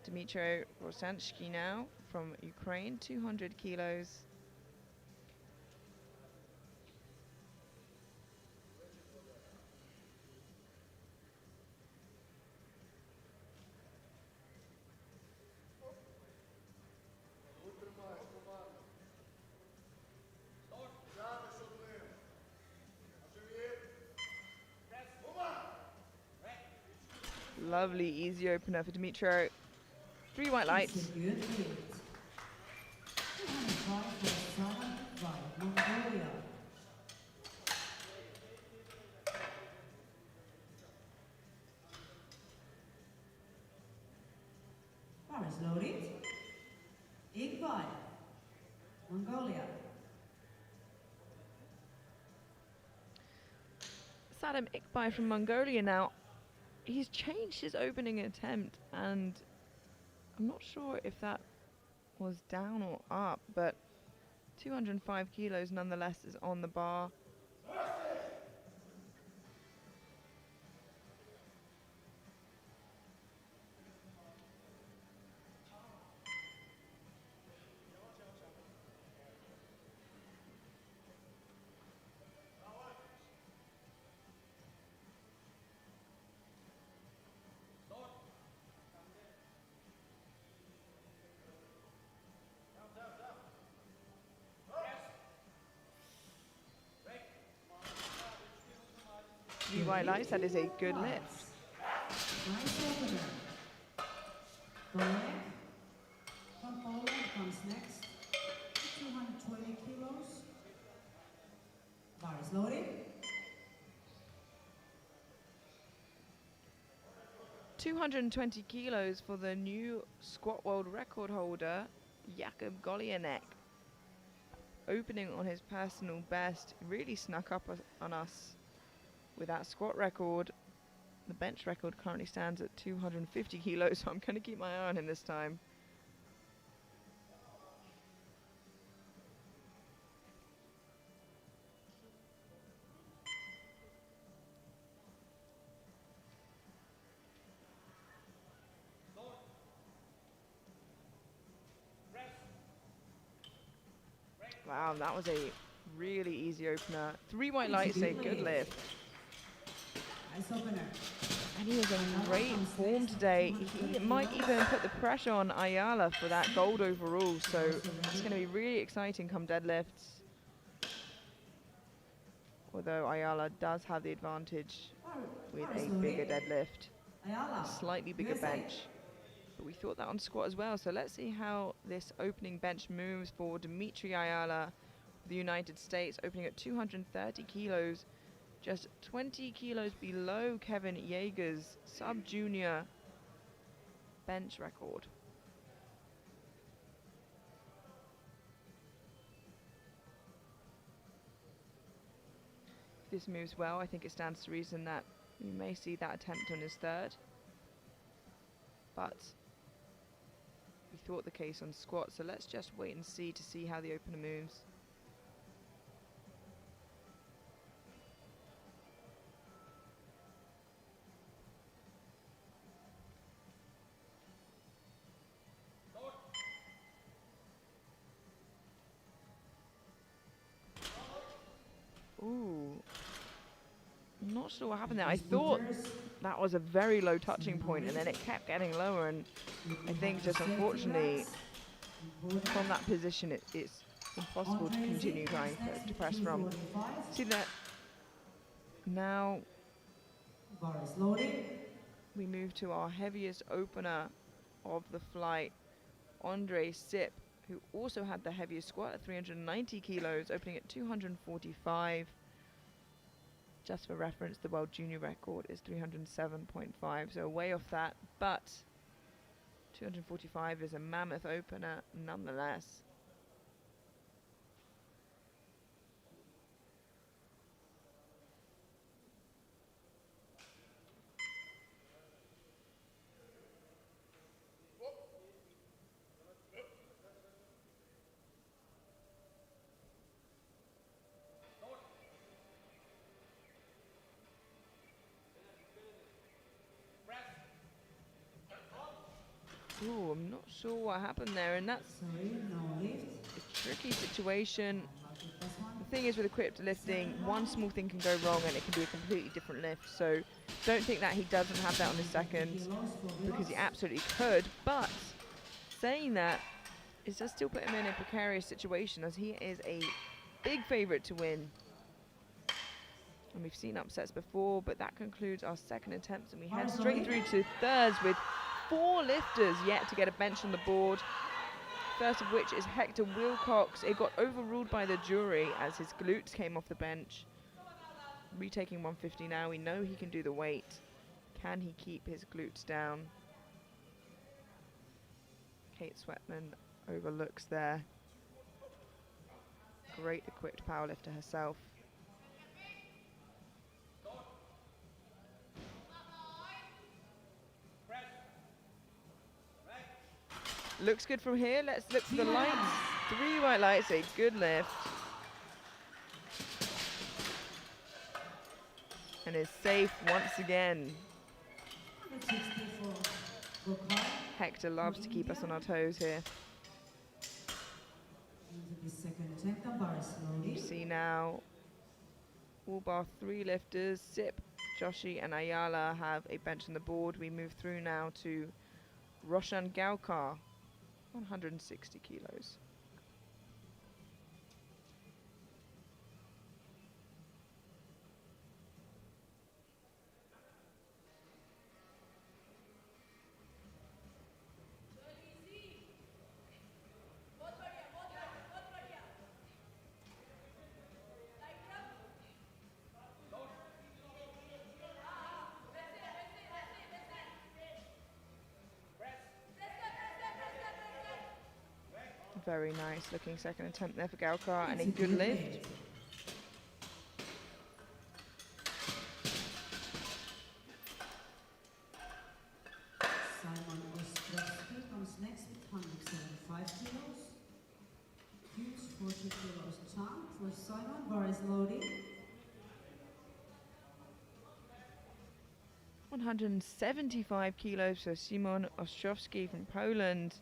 Speaker 1: Dmytro Rosanski now from Ukraine, 200 kilos. Lovely easy opener for Dmytro. 3 white lights.
Speaker 2: Bar is loaded. Iqbal, Mongolia.
Speaker 1: Sadam Iqbal from Mongolia now. He's changed his opening attempt, and I'm not sure if that was down or up, but 205 kilos nonetheless is on the bar. Three white lights, that is a good lift.
Speaker 2: Nice opener. Golek from Poland comes next. 220 kilos. Bar is loaded.
Speaker 1: 220 kilos for the new squat world record holder, Jakub Golianek. Opening on his personal best, really snuck up on us with that squat record. The bench record currently stands at 250 kilos, so I'm going to keep my eye on him this time. Wow, that was a really easy opener. 3 white lights, a good lift.
Speaker 2: Nice opener.
Speaker 1: And he is in great form today. He might even put the pressure on Ayala for that gold overall, so it's going to be really exciting come deadlifts. Although Ayala does have the advantage with a bigger deadlift, a slightly bigger bench. But we thought that on squat as well, so let's see how this opening bench moves for Dmitry Ayala, the United States, opening at 230 kilos. Just 20 kilos below Kevin Yeager's sub-junior bench record. If this moves well, I think it stands to reason that we may see that attempt on his third. But we thought the case on squat, so let's just wait and see to see how the opener moves. not sure what happened there. I thought that was a very low touching point, and then it kept getting lower, and I think just unfortunately from that position it's impossible to continue trying to press from. See that now we move to our heaviest opener of the flight, Andre Sip, who also had the heaviest squat at 390 kilos, opening at 245. Just for reference, the world junior record is 307.5, so way off that, but 245 is a mammoth opener nonetheless. Ooh, I'm not sure what happened there, and that's a tricky situation. The thing is with equipped lifting, one small thing can go wrong and it can be a completely different lift, so don't think that he doesn't have that on his second, because he absolutely could, but saying that, it does still put him in a precarious situation, as he is a big favourite to win. And we've seen upsets before, but that concludes our second attempt, and we head straight through to thirds with 4 lifters yet to get a bench on the board. First of which is Hector Wilcox. It got overruled by the jury as his glutes came off the bench. Retaking 150 now, we know he can do the weight. Can he keep his glutes down? Kate Sweatman overlooks there. Great equipped powerlifter herself. Looks good from here. Let's look for the lights. 3 white lights, a good lift. And is safe once again. Hector loves to keep us on our toes here. You see now, all bar 3 lifters, Sip, Joshi and Ayala have a bench on the board. We move through now to Roshan Gaukar, 160 kilos. Very nice looking second attempt there for Gaukar, and a good lift.
Speaker 2: Simon Ostrowski comes next with 175 kilos. Huge 40 kilos jump for Simon. Bar is loading.
Speaker 1: 175 kilos for Simon Ostrowski from Poland.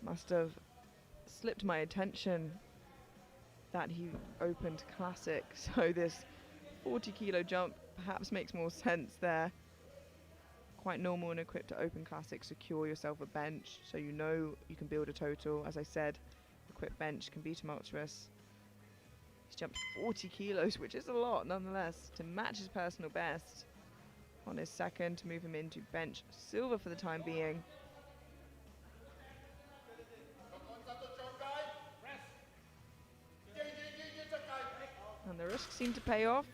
Speaker 1: Must have slipped my attention that he opened classic, so this 40 kilo jump perhaps makes more sense there. Quite normal and equipped to open classic, secure yourself a bench so you know you can build a total. As I said, equipped bench can be tumultuous. He's jumped 40 kilos, which is a lot nonetheless, to match his personal best on his second, to move him into bench silver for the time being. And the risks seem to pay off.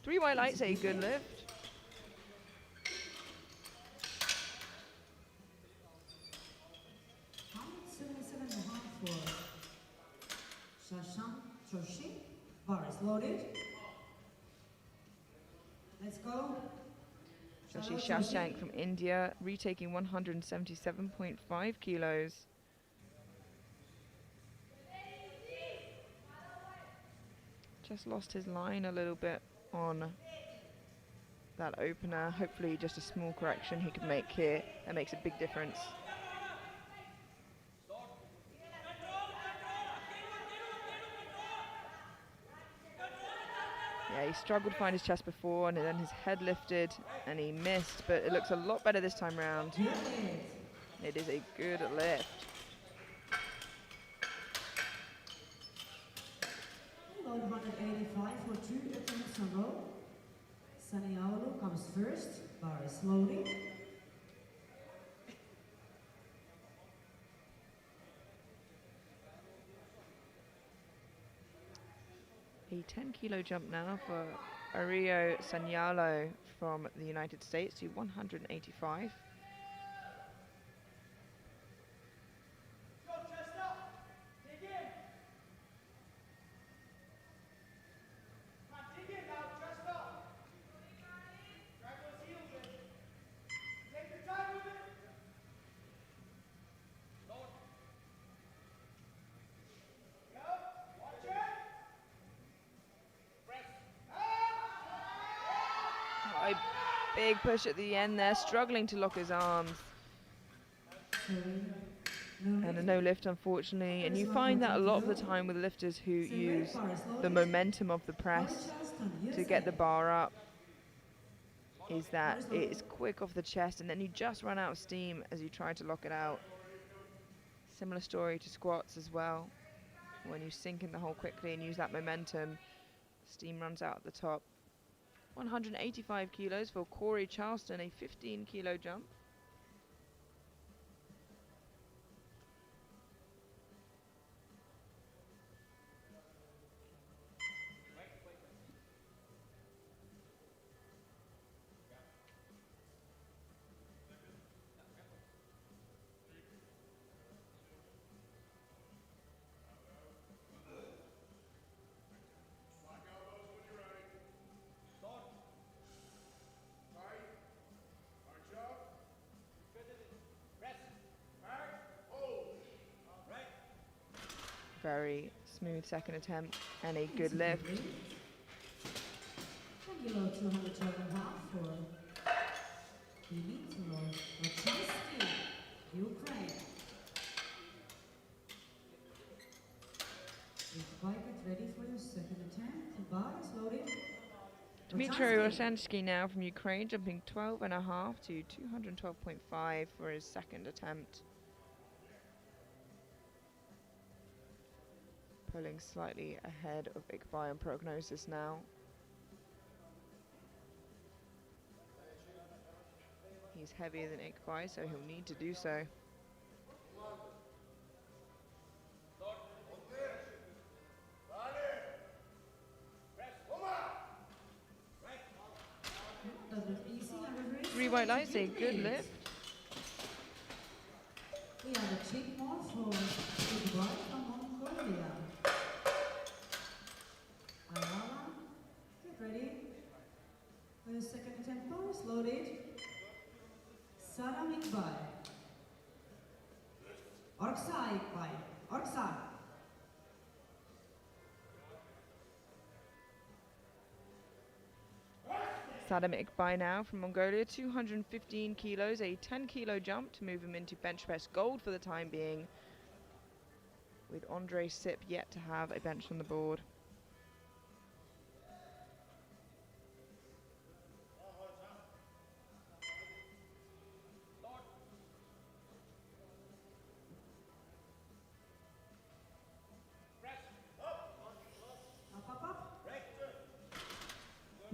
Speaker 1: 3 white lights, a good lift.
Speaker 2: Bar is loaded. Let's go.
Speaker 1: Joshi Shashank from India, retaking 177.5 kilos. Just lost his line a little bit on that opener. Hopefully just a small correction he can make here. That makes a big difference. Yeah, he struggled to find his chest before, and then his head lifted and he missed, but it looks a lot better this time round. It is a good lift.
Speaker 2: Load 185 for 2 attempts in a row. Saniolo comes first, bar is loading.
Speaker 1: A 10-kilo jump now for Ario Sanialo from the United States to 185. A big push at the end there, struggling to lock his arms. And a no lift, unfortunately. And you find that a lot of the time with lifters who use the momentum of the press to get the bar up, is that it's quick off the chest and then you just run out of steam as you try to lock it out. Similar story to squats as well. When you sink in the hole quickly and use that momentum, steam runs out at the top. 185 kilos for Corey Charleston, a 15-kilo jump. Very smooth second attempt and a good lift.
Speaker 2: 10 kilo 212 and a half for Dmitro Ochensky, Ukraine. Bike it ready for your second attempt. The bar is loaded.
Speaker 1: Dmitry Ochensky now from Ukraine, jumping 12 and a half to 212.5 for his second attempt. Pulling slightly ahead of Iqbal on prognosis now. He's heavier than Iqbal, so he'll need to do so. Three white lights, a good lift.
Speaker 2: We have a check more for Iqbal from Mongolia. Ayala, get ready. For the second attempt, bar is loaded. Saddam Iqbal. Orksa Iqbal. Orksa.
Speaker 1: Saddam Iqbal now from Mongolia, 215 kilos, a 10-kilo jump to move him into bench press gold for the time being, with Andre Sip yet to have a bench on the board.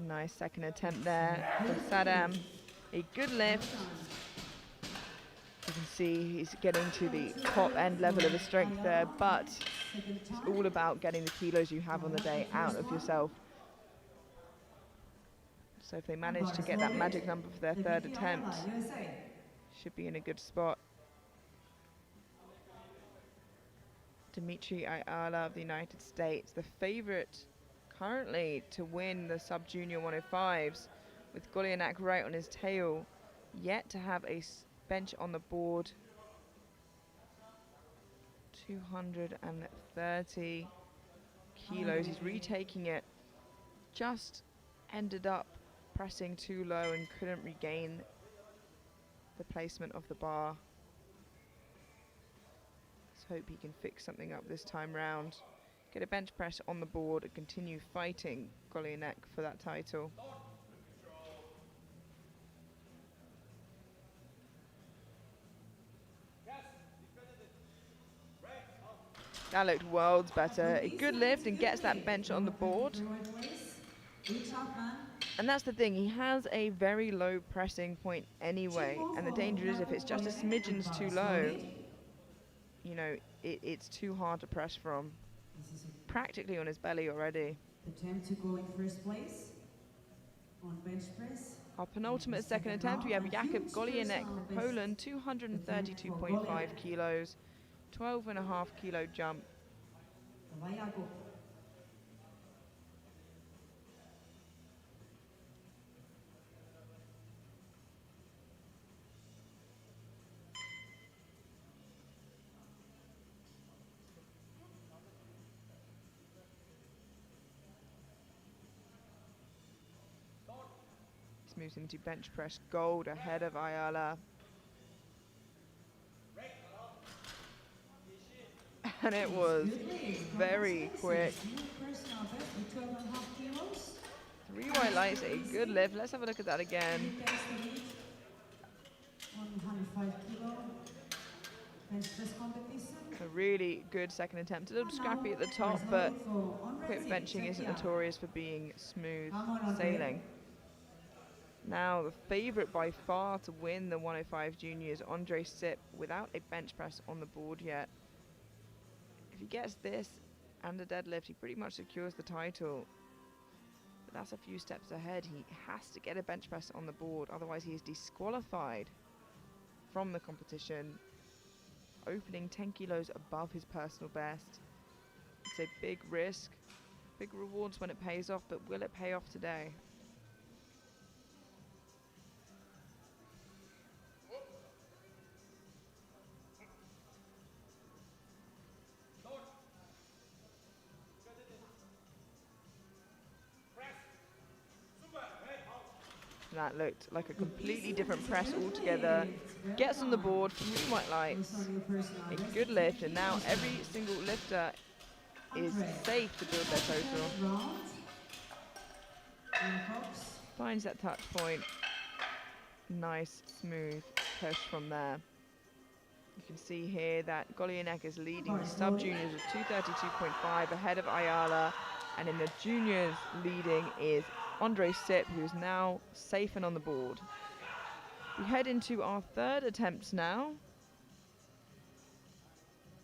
Speaker 1: Nice second attempt there from Saddam. A good lift. You can see he's getting to the top end level of his strength there, but it's all about getting the kilos you have on the day out of yourself. So if they manage to get that magic number for their third attempt, should be in a good spot. Dmitry Ayala of the United States, the favorite currently to win the sub-junior 105s, with Golianak right on his tail, yet to have a bench on the board. 230 kilos, he's retaking it, just ended up pressing too low and couldn't regain the placement of the bar. Let's hope he can fix something up this time round. get a bench press on the board and continue fighting Golyanek for that title. That looked worlds better. A good lift and gets that bench on the board. And that's the thing, he has a very low pressing point anyway, and the danger is if it's just a smidgens too low, you know, it's too hard to press from. Practically on his belly already.
Speaker 2: Attempt to go in first place on bench press.
Speaker 1: Our penultimate second attempt, we have Jakub Golyanek from Poland, 232.5 kilos, 12.5 kilo jump. Moves into bench press gold ahead of Ayala. And it was very quick. 3 white lights, a good lift. Let's have a look at that again.
Speaker 2: 105 kilo bench press competition.
Speaker 1: A really good second attempt. A little scrappy at the top, but quick benching isn't notorious for being smooth sailing. Now the favourite by far to win the 105 juniors, Andre Sip, without a bench press on the board yet. If he gets this and a deadlift, he pretty much secures the title. But that's a few steps ahead. He has to get a bench press on the board, otherwise he is disqualified from the competition, opening 10 kilos above his personal best. It's a big risk, big rewards when it pays off, but will it pay off today? That looked like a completely different press altogether. Gets on the board, 3 white lights, a good lift, and now every single lifter is safe to build their total. Finds that touch point. Nice, smooth push from there. You can see here that Golyanek is leading the sub-juniors with 232.5 ahead of Ayala, and in the juniors leading is Andre Sip, who is now safe and on the board. We head into our third attempts now,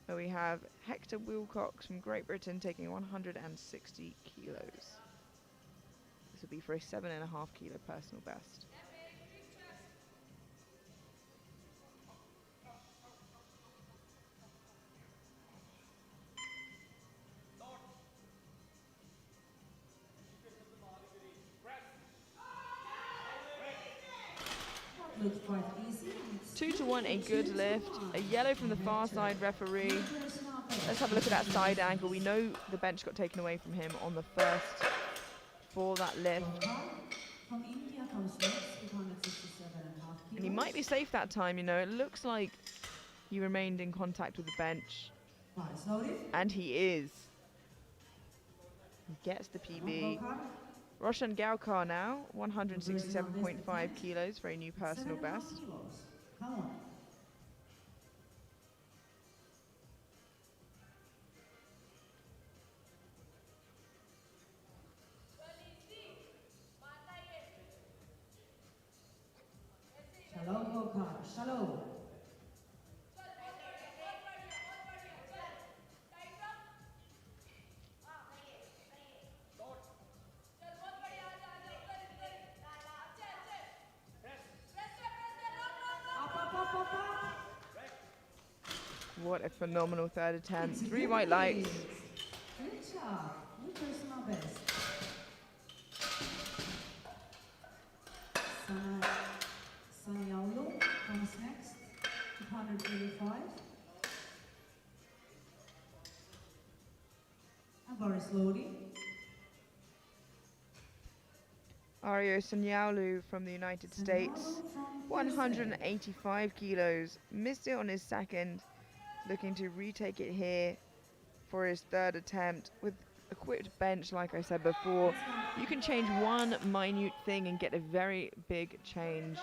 Speaker 1: where we have Hector Wilcox from Great Britain taking 160 kilos. This will be for a 7.5 kilo personal best.
Speaker 2: Looks quite easy.
Speaker 1: 2-1, a good lift. A yellow from the far side referee. Let's have a look at that side angle. We know the bench got taken away from him on the first for that lift. And he might be safe that time, you know. It looks like he remained in contact with the bench. And he is. He gets the PB. Roshan Gaukar now, 167.5 kilos for a new personal best.
Speaker 2: Come on. Shalom, Gaukar. Shalom.
Speaker 1: What a phenomenal third attempt. 3 white lights.
Speaker 2: Good job. New personal best. Saniaulo comes next. 285. And Boris Lodi.
Speaker 1: Ario Sanyaolu from the United States, 185 kilos. Missed it on his second. Looking to retake it here for his third attempt. With equipped bench, like I said before, you can change one minute thing and get a very big change.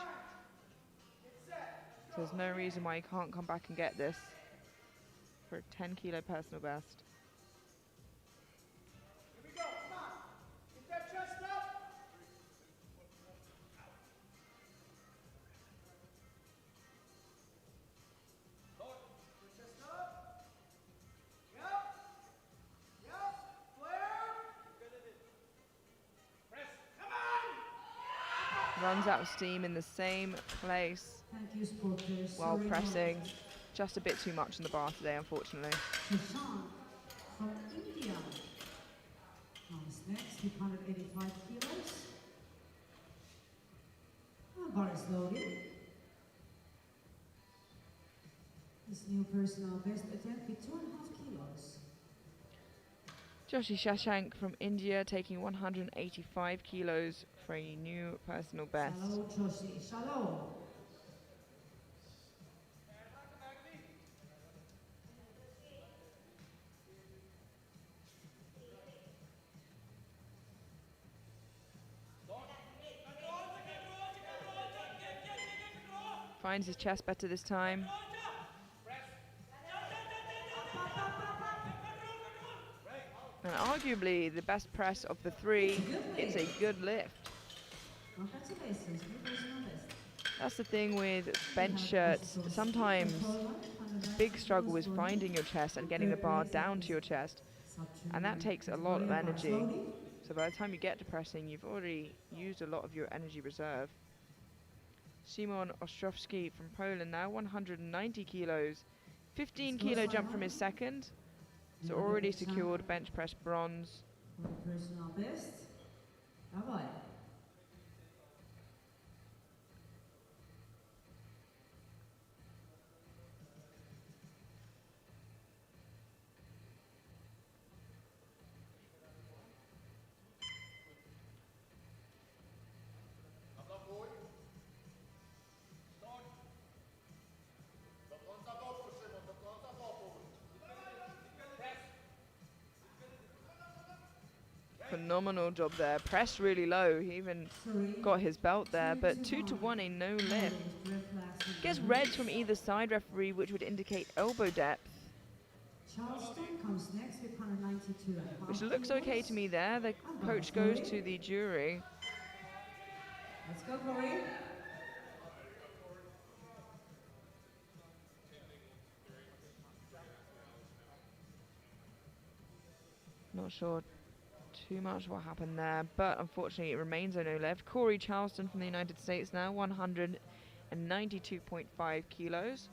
Speaker 1: So there's no reason why you can't come back and get this for a 10 kilo personal best.
Speaker 3: Here we go, come on. Get that chest up. Put your chest up. Yep. Yep. Flare. Press. Come on.
Speaker 1: Runs out of steam in the same place
Speaker 2: Thank you, supporters.
Speaker 1: while
Speaker 2: Sorry,
Speaker 1: pressing. Just a bit too much on the bar today, unfortunately.
Speaker 2: Sushant from India comes next with 185 kilos. Bar is loaded. This new personal best attempt with 2.5 kilos.
Speaker 1: Joshi Shashank from India taking 185 kilos for a new personal best.
Speaker 2: Shalom, Joshi. Shalom.
Speaker 1: Finds his chest better this time. And arguably the best press of the three. It's a good lift.
Speaker 2: Congratulations, new personal best.
Speaker 1: That's the thing with bench shirts. Sometimes big struggle is finding your chest and getting the bar down to your chest. And that takes a lot of energy. So by the time you get to pressing, you've already used a lot of your energy reserve. Szymon Ostrowski from Poland now, 190 kilos. 15 kilo jump from his second. So already secured bench press bronze.
Speaker 2: Personal best. Bye-bye.
Speaker 1: Phenomenal job there. Pressed really low. He even got his belt there, but 2-1, a no lift. Gets reds from either side referee, which would indicate elbow depth.
Speaker 2: Charleston comes next with 192.
Speaker 1: Which looks okay to me there. The coach goes to the jury.
Speaker 2: Let's go, Corey.
Speaker 1: Not sure too much what happened there, but unfortunately it remains a no lift. Corey Charleston from the United States now, 192.5 kilos.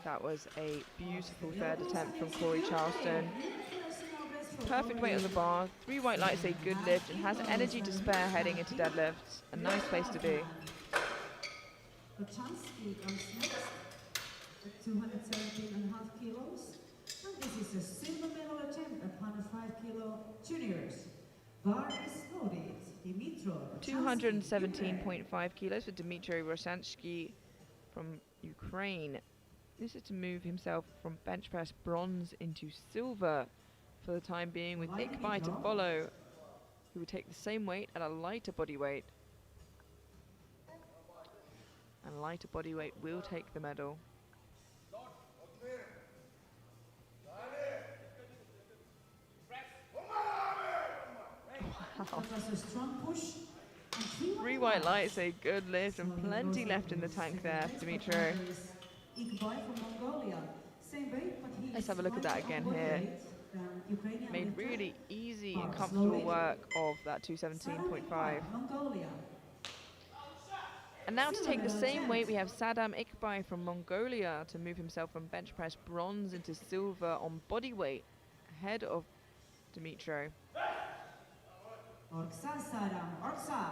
Speaker 1: That was a beautiful third attempt from Corey Charleston. Perfect weight on the bar, 3 white lights, a good lift, and has energy to spare heading into deadlifts. A nice place to be.
Speaker 2: Luchansky comes next at 217.5 kilos. And this is a silver medal attempt at 105 kilo juniors. Bar is loaded. Dimitro.
Speaker 1: 217.5 kilos for Dmitry Rosansky from Ukraine. This is to move himself from bench press bronze into silver for the time being, with Ikbai to follow, who would take the same weight at a lighter body weight. And lighter body weight will take the medal. Wow.
Speaker 2: That was a strong push.
Speaker 1: 3 white lights, a good lift, and plenty left in the tank there for Dmitry.
Speaker 2: Ikbai from Mongolia. Same weight, but he's
Speaker 1: Let's have a look at that again here. Made really easy and comfortable work of that 217.5.
Speaker 2: Mongolia.
Speaker 1: And now to take the same weight, we have Saddam Ikbai from Mongolia to move himself from bench press bronze into silver on body weight, ahead of Dmitry.
Speaker 2: Orksa Saram, Orksa.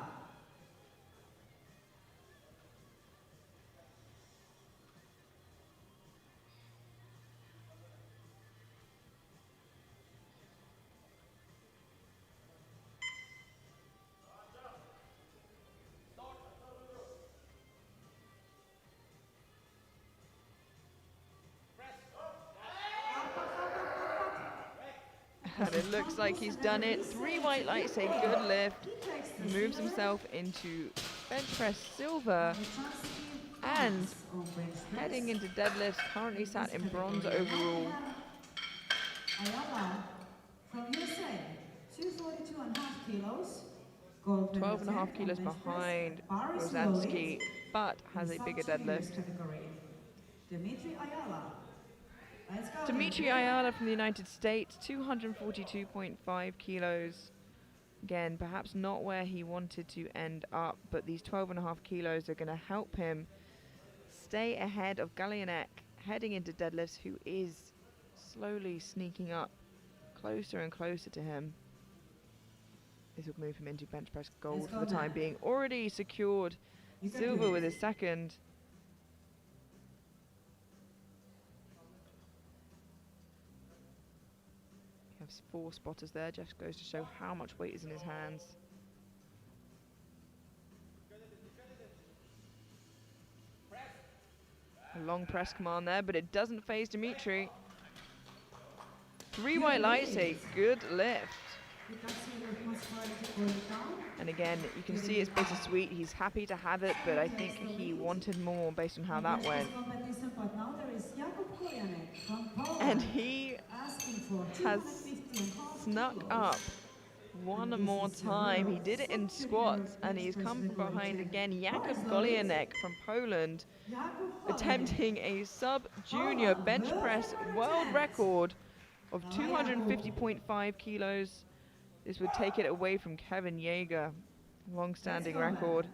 Speaker 1: And it looks like he's done it. 3 white lights, a good lift. Moves himself into bench press silver. And heading into deadlifts, currently sat in bronze overall.
Speaker 2: Ayala from USA, 242.5 kilos. Gold
Speaker 1: 12.5 kilos behind Rosansky, but has a bigger deadlift.
Speaker 2: Dimitri Ayala. Let's go,
Speaker 1: Dimitri Ayala from the United States, 242.5 kilos. Again, perhaps not where he wanted to end up, but these 12.5 kilos are going to help him stay ahead of Gallianek heading into deadlifts, who is slowly sneaking up closer and closer to him. This will move him into bench press gold for the time being. Already secured silver with his second. He has 4 spotters there. Just goes to show how much weight is in his hands. A long press command there, but it doesn't phase Dimitri. 3 white lights, a good lift. And again, you can see it's bittersweet. He's happy to have it, but I think he wanted more based on how that went. And he has snuck up one more time. He did it in squats, and he's come from behind again. Jakub Golianek from Poland, attempting a sub-junior bench press world record of 250.5 kilos. This would take it away from Kevin Yeager, long-standing record.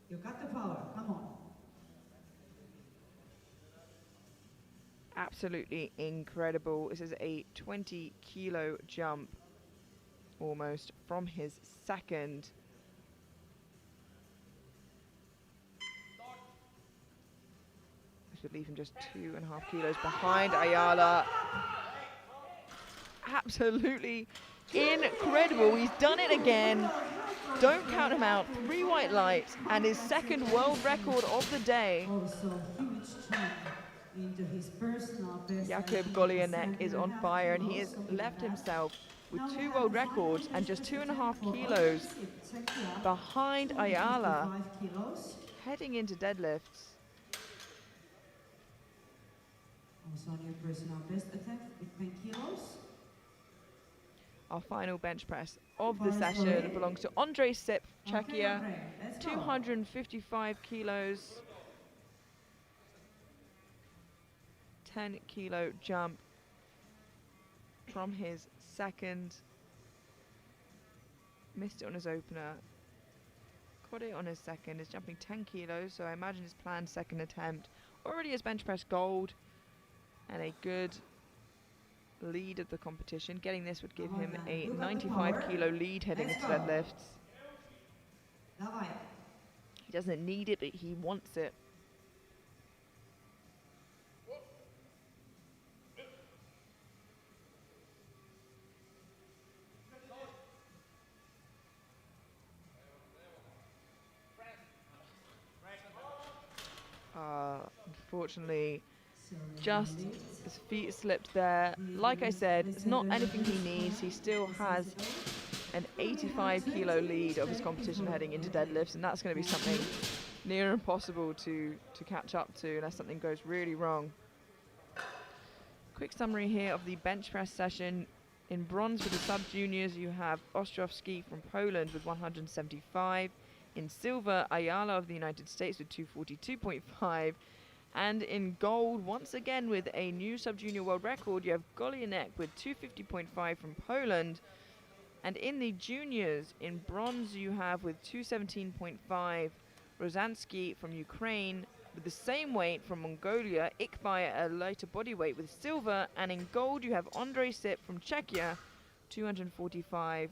Speaker 2: You got the power, come on.
Speaker 1: Absolutely incredible. This is a 20-kilo jump, almost, from his second. This would leave him just 2.5 kilos behind Ayala. Absolutely incredible. He's done it again. Don't count him out. 3 white lights and his second world record of the day. Jakub Golianek is on fire, and he has left himself with 2 world records and just 2.5 kilos behind Ayala heading into deadlifts.
Speaker 2: Also on your personal best attempt with 10 kilos.
Speaker 1: Our final bench press of the session belongs to Andrej Sip, Czechia, 255 kilos, 10-kilo jump from his second. Missed it on his opener, caught it on his second. Is jumping 10 kilos, so I imagine his planned second attempt already has bench press gold and a good lead of the competition. Getting this would give him a 95-kilo lead heading into deadlifts. He doesn't need it, but he wants it. Unfortunately, just his feet slipped there. Like I said, it's not anything he needs. He still has an 85-kilo lead of his competition heading into deadlifts, and that's going to be something near impossible to catch up to unless something goes really wrong. Quick summary here of the bench press session. In bronze for the sub-juniors, you have Ostrowski from Poland with 175. In silver, Ayala of the United States with 242.5. And in gold, once again with a new sub-junior world record, you have Golianek with 250.5 from Poland. And in the juniors, in bronze, you have with 217.5 Rosansky from Ukraine, with the same weight from Mongolia, Ikbay at a lighter body weight with silver. And in gold, you have Andrej Sip from Czechia, 245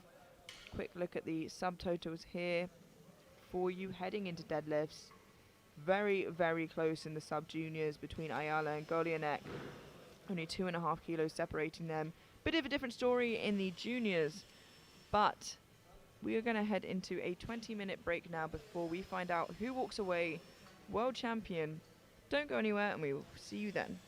Speaker 1: Quick look at the subtotals here for you heading into deadlifts. Very, very close in the sub-juniors between Ayala and Golianek. Only 2.5 kilos separating them. Bit of a different story in the juniors, but we are going to head into a 20-minute break now before we find out who walks away world champion. Don't go anywhere, and we will see you then.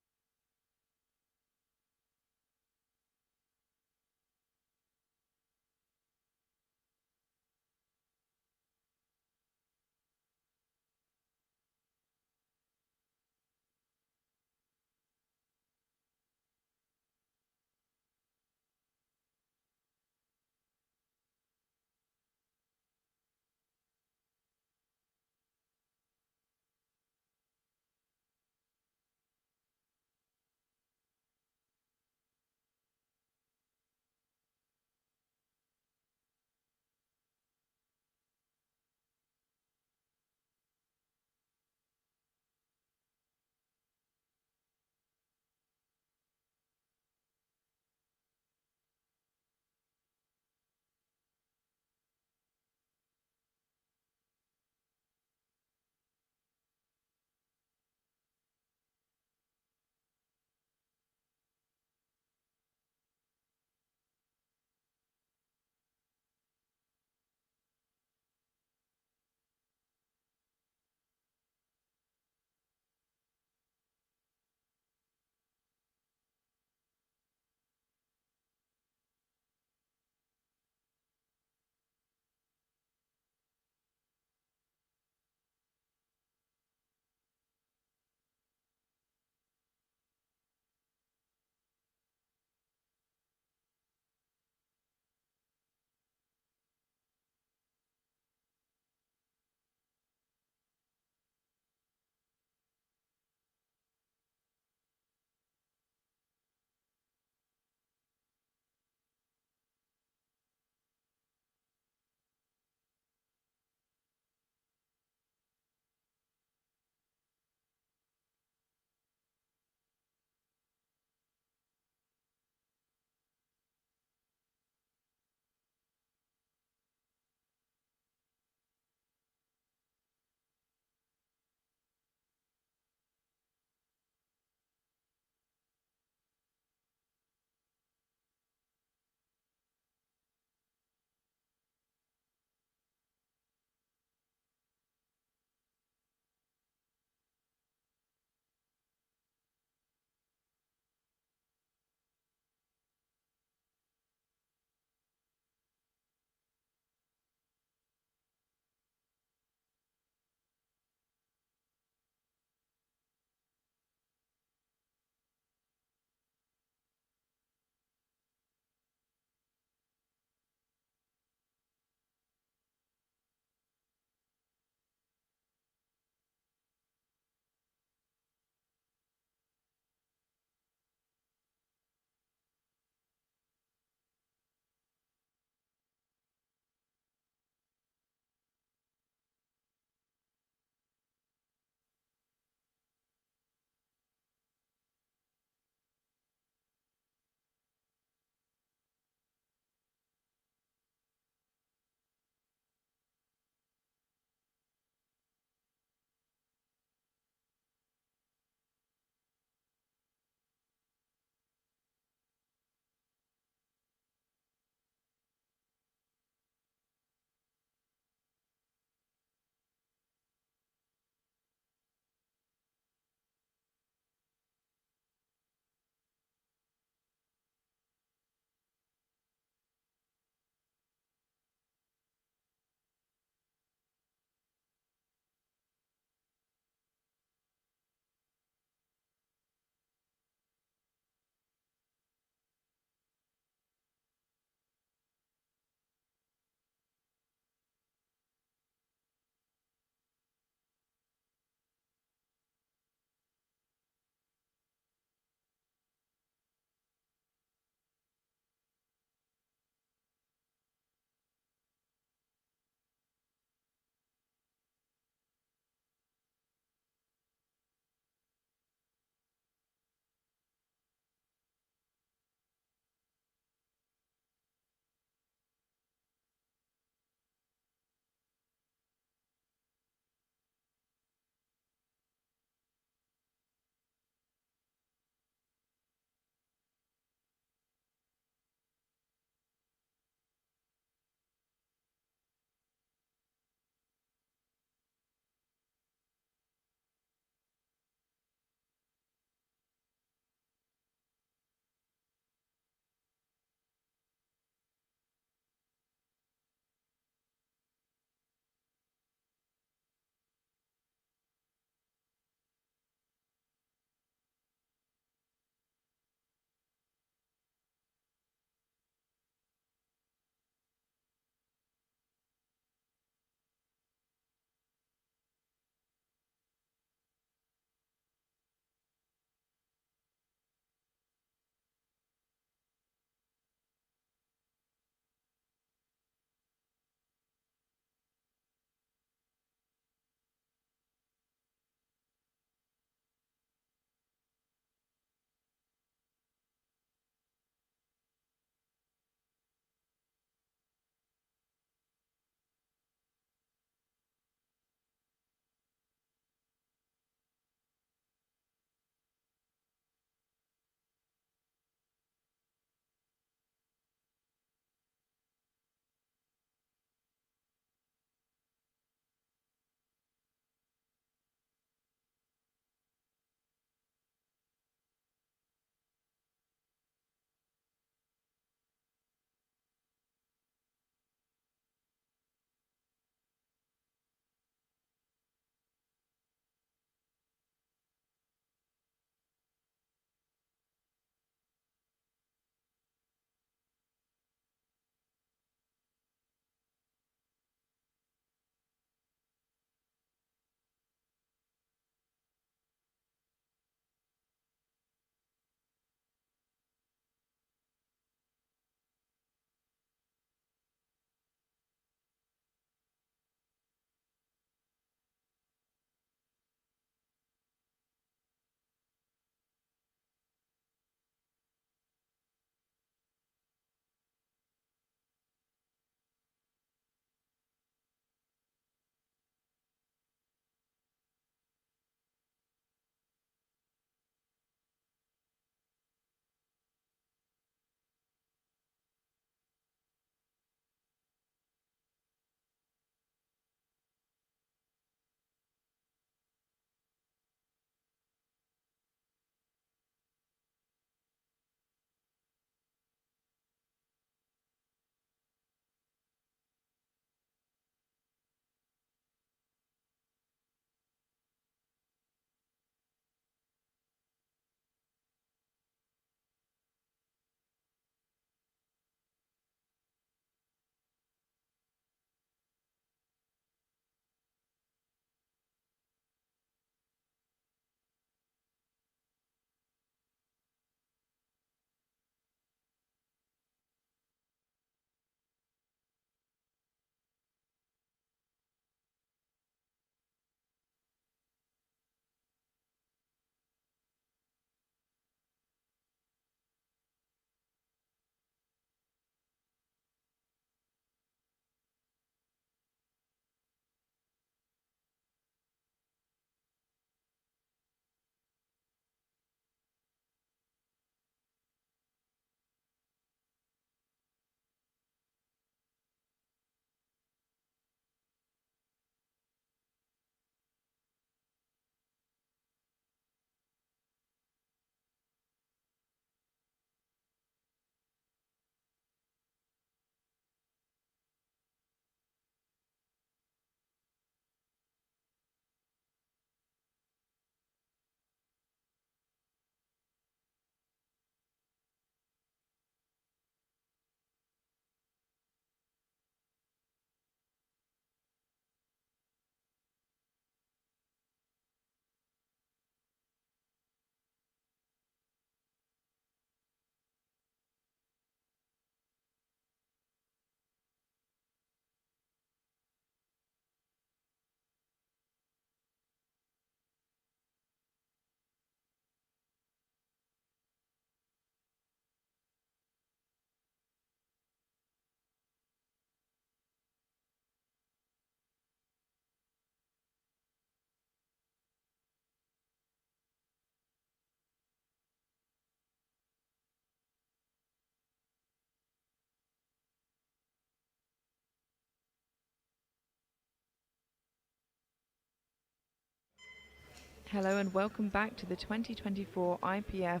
Speaker 1: Hello and welcome back to the 2024 IPF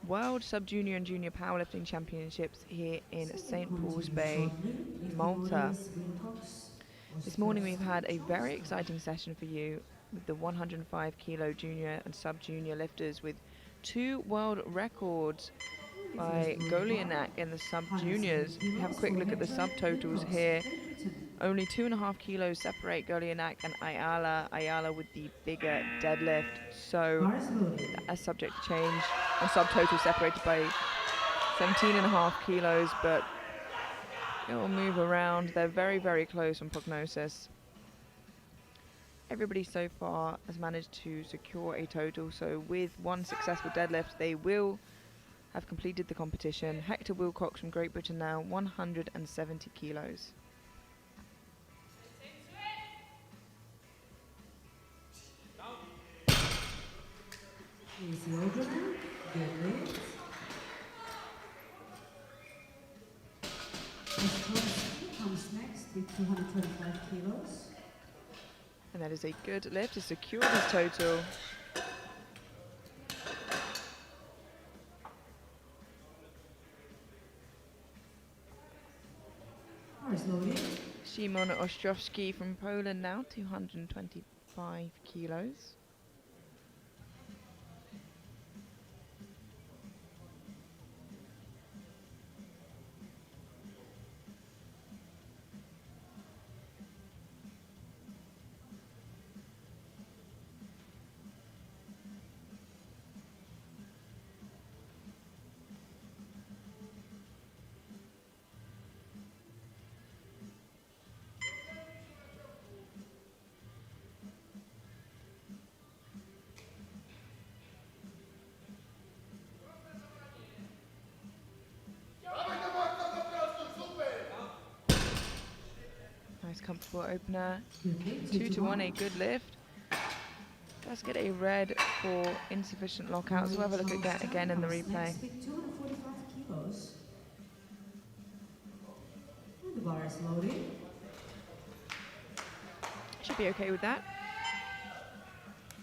Speaker 1: World Sub-Junior and Junior Powerlifting Championships here in St. Paul's Bay, Malta. This morning we've had a very exciting session for you with the 105 kilo junior and sub-junior lifters with 2 world records by Golianak in the sub-juniors. We have a quick look at the sub-totals here. Only 2.5 kilos separate Golianak and Ayala. Ayala with the bigger deadlift, so that is subject to change. And subtotal separated by 17.5 kilos, but it will move around. They're very, very close on prognosis. Everybody so far has managed to secure a total, so with one successful deadlift, they will have completed the competition. Hector Wilcox from Great Britain now, 170 kilos.
Speaker 2: Easy opener, deadlift. Ostrowski comes next with 225 kilos.
Speaker 1: And that is a good lift to secure his total. Szymon Ostrowski from Poland now, 225 kilos. Nice comfortable opener. 2-1, a good lift. Does get a red for insufficient lockouts. We'll have a look at that again in the replay.
Speaker 2: 245 kilos. And the bar is loaded.
Speaker 1: Should be okay with that.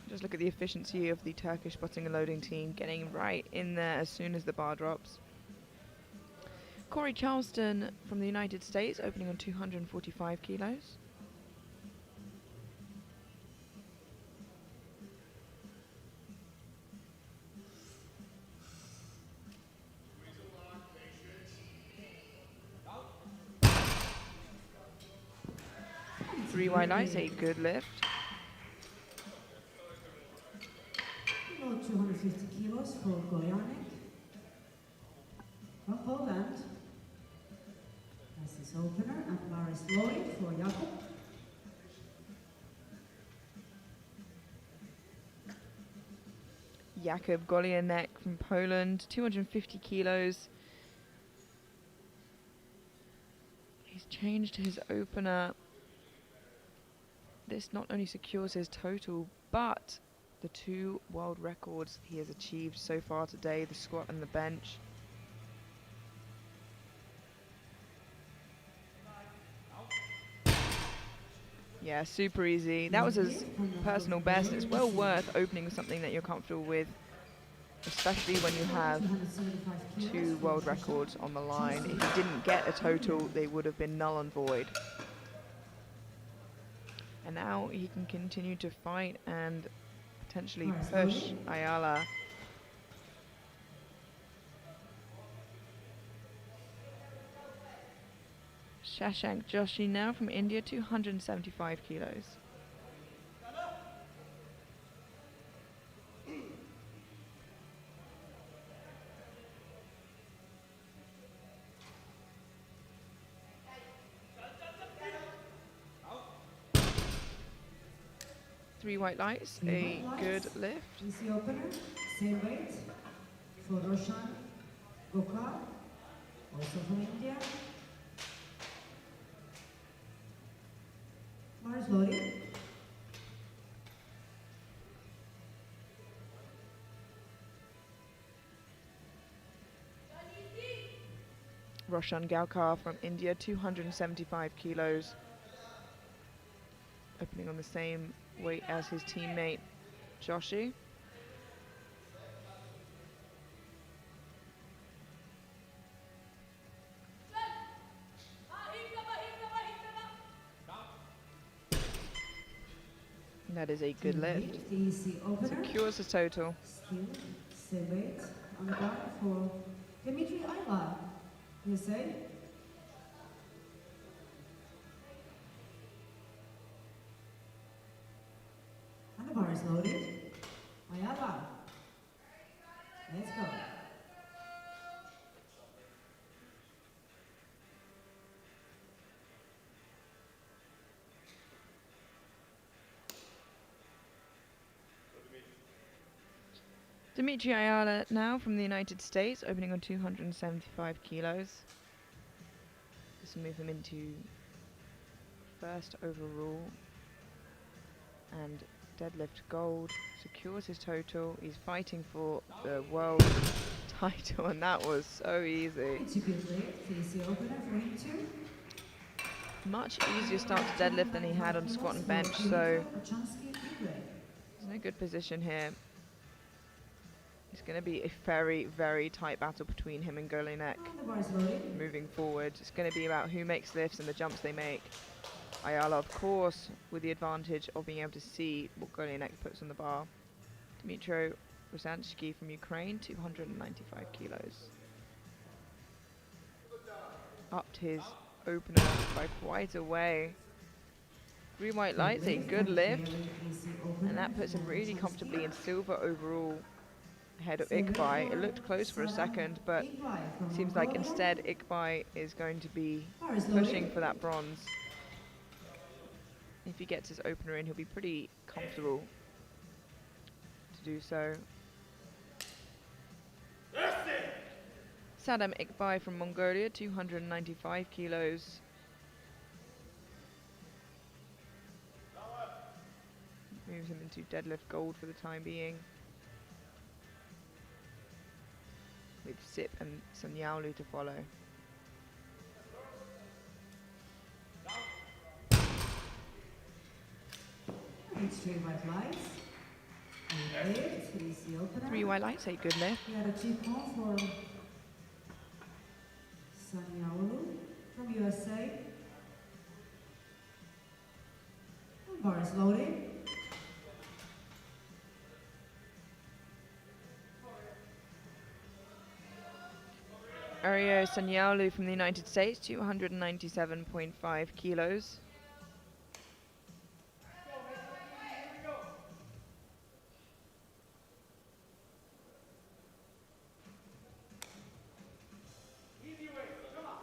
Speaker 1: Just look at the efficiency of the Turkish spotting and loading team, getting right in there as soon as the bar drops. Corey Charleston from the United States, opening on 245 kilos. Three white lights, a good lift.
Speaker 2: 250 kilos for Golianek. From Poland. That's his opener, and bar is loaded for Jakub.
Speaker 1: Jakub Golianek from Poland, 250 kilos. He's changed his opener. This not only secures his total, but the 2 world records he has achieved so far today, the squat and the bench. Yeah, super easy. That was his personal best. It's well worth opening with something that you're comfortable with, especially when you have 2 world records on the line. If you didn't get a total, they would have been null and void. And now he can continue to fight and potentially push Ayala. Shashank Joshi now from India, 275 kilos. Three white lights, a good lift.
Speaker 2: Easy opener, same weight for Roshan Gokar, also from India. Bar is loaded.
Speaker 1: Roshan Gokar from India, 275 kilos. Opening on the same weight as his teammate Joshi. That is a good lift.
Speaker 2: The easy opener.
Speaker 1: Secures the total.
Speaker 2: Still, stay weight on the bar for Dimitri Ayla, USA. And the bar is loaded. Ayala. Let's go.
Speaker 1: Dimitri Ayala now from the United States, opening on 275 kilos. This will move him into first overall. And deadlift gold, secures his total. He's fighting for the world title, and that was so easy.
Speaker 2: It's a good lift. The easy opener for him too.
Speaker 1: Much easier start to deadlift than he had on squat and bench, so he's in a good position here. It's going to be a very, very tight battle between him and Golinek moving forward. It's going to be about who makes lifts and the jumps they make. Ayala, of course, with the advantage of being able to see what Golinek puts on the bar. Dmytro Rosanski from Ukraine, 295 kilos. Upped his opener by quite a way. 3 white lights, a good lift, and that puts him really comfortably in silver overall ahead of Iqbal. It looked close for a second, but seems like instead Iqbal is going to be pushing for that bronze. If he gets his opener in, he'll be pretty comfortable to do so. Sadam Iqbal from Mongolia, 295 kilos. Moves him into deadlift gold for the time being, with Sip and Sanyaolu to follow.
Speaker 2: It's 3 white lights. And lift, easy opener.
Speaker 1: 3 white lights, a good lift.
Speaker 2: We had a chip on for Sanyaolu from USA. And bar is loaded.
Speaker 1: Ario Sanyaolu from the United States, 297.5 kilos.
Speaker 3: Easy weight, come on.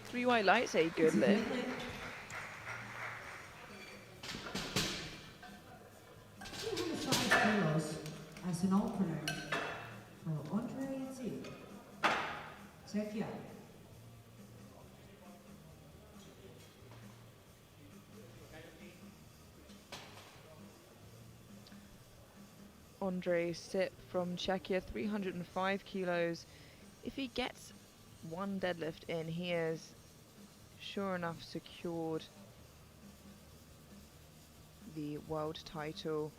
Speaker 1: 3 white lights, a good lift.
Speaker 2: 205 kilos as an opener for Andre Z. Czechia.
Speaker 1: Andre Sip from Czechia, 305 kilos. If he gets 1 deadlift in, he has sure enough secured the world title.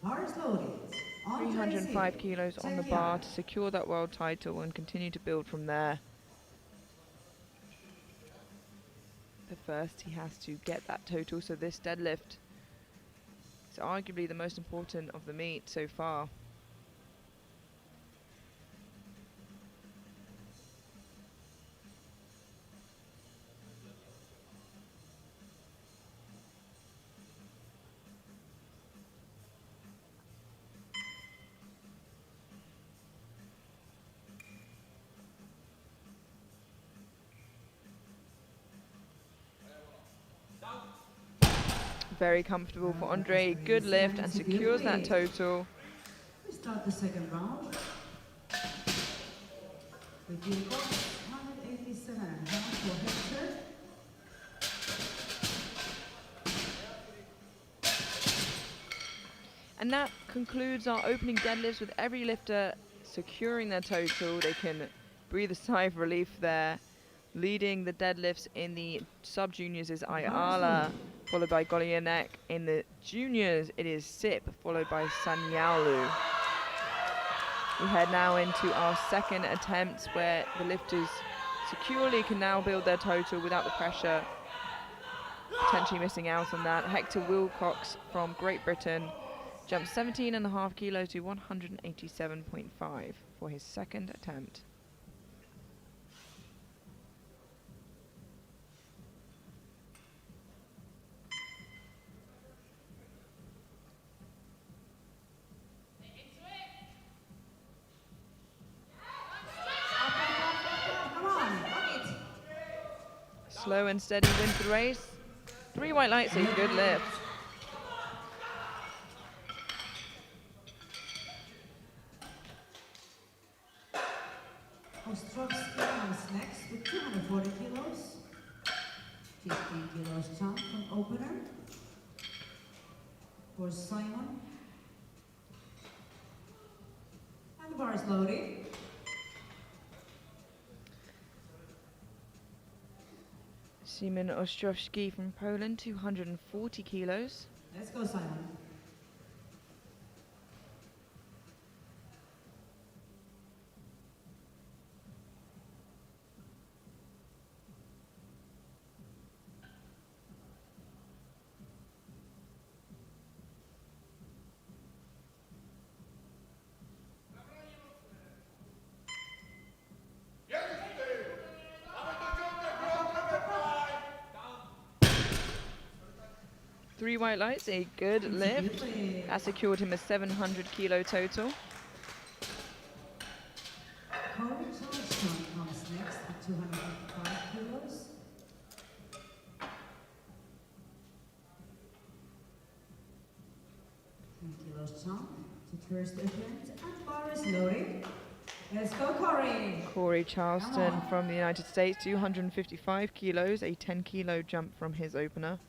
Speaker 2: Bar is loaded.
Speaker 1: 305 kilos on the bar to secure that world title and continue to build from there. But first he has to get that total, so this deadlift is arguably the most important of the meet so far. Very comfortable for Andre, good lift and secures that total.
Speaker 2: We start the second round. With the 187.5 for Hector.
Speaker 1: And that concludes our opening deadlifts, with every lifter securing their total. They can breathe a sigh of relief there. Leading the deadlifts in the sub-juniors is Ayala, followed by Golianek. In the juniors, it is Sip, followed by Sanyaolu. We head now into our second attempt, where the lifters securely can now build their total without the pressure, potentially missing out on that. Hector Wilcox from Great Britain jumped 17.5 kilos to 187.5 for his second attempt. Slow and steady wins the race. 3 white lights, a good lift.
Speaker 2: Ostrovsky comes next with 240 kilos. 15 kilos jump from opener. For Simon. And the bar is loaded.
Speaker 1: Szymon Ostrowski from Poland, 240 kilos.
Speaker 2: Let's go, Simon.
Speaker 1: Three white lights, a good lift. That secured him a 700 kilo total.
Speaker 2: Corey Charleston comes next with 255 kilos. Kilos jump to first event, and bar is loaded. Let's go, Corey.
Speaker 1: Corey Charleston from the United States, 255 kilos, a 10 kilo jump from his opener.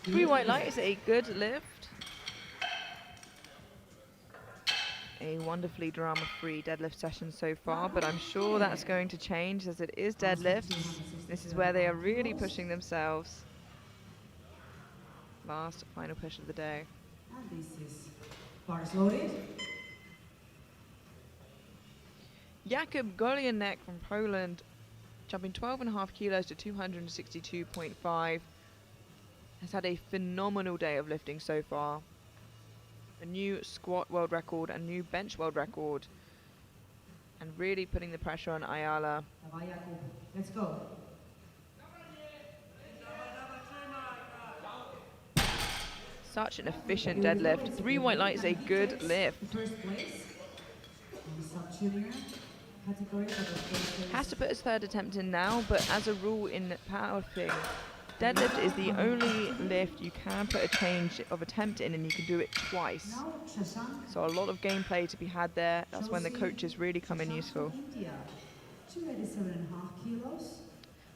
Speaker 1: Three white light is a good lift. A wonderfully drama-free deadlift session so far, but I'm sure that's going to change as it is deadlifts. This is where they are really pushing themselves. Last final push of the day.
Speaker 2: And this is bars loaded.
Speaker 1: Jakub Golianek from Poland, jumping 12.5 kilos to 262.5. Has had a phenomenal day of lifting so far. A new squat world record, a new bench world record, and really putting the pressure on Ayala.
Speaker 2: Let's go.
Speaker 1: Such an efficient deadlift. Three white light is a good lift.
Speaker 2: First place in the sub-junior category.
Speaker 1: Has to put his third attempt in now, but as a rule in powerlifting, deadlift is the only lift you can put a change of attempt in, and you can do it twice. So a lot of gameplay to be had there. That's when the coaches really come in useful.
Speaker 2: 287.5 kilos.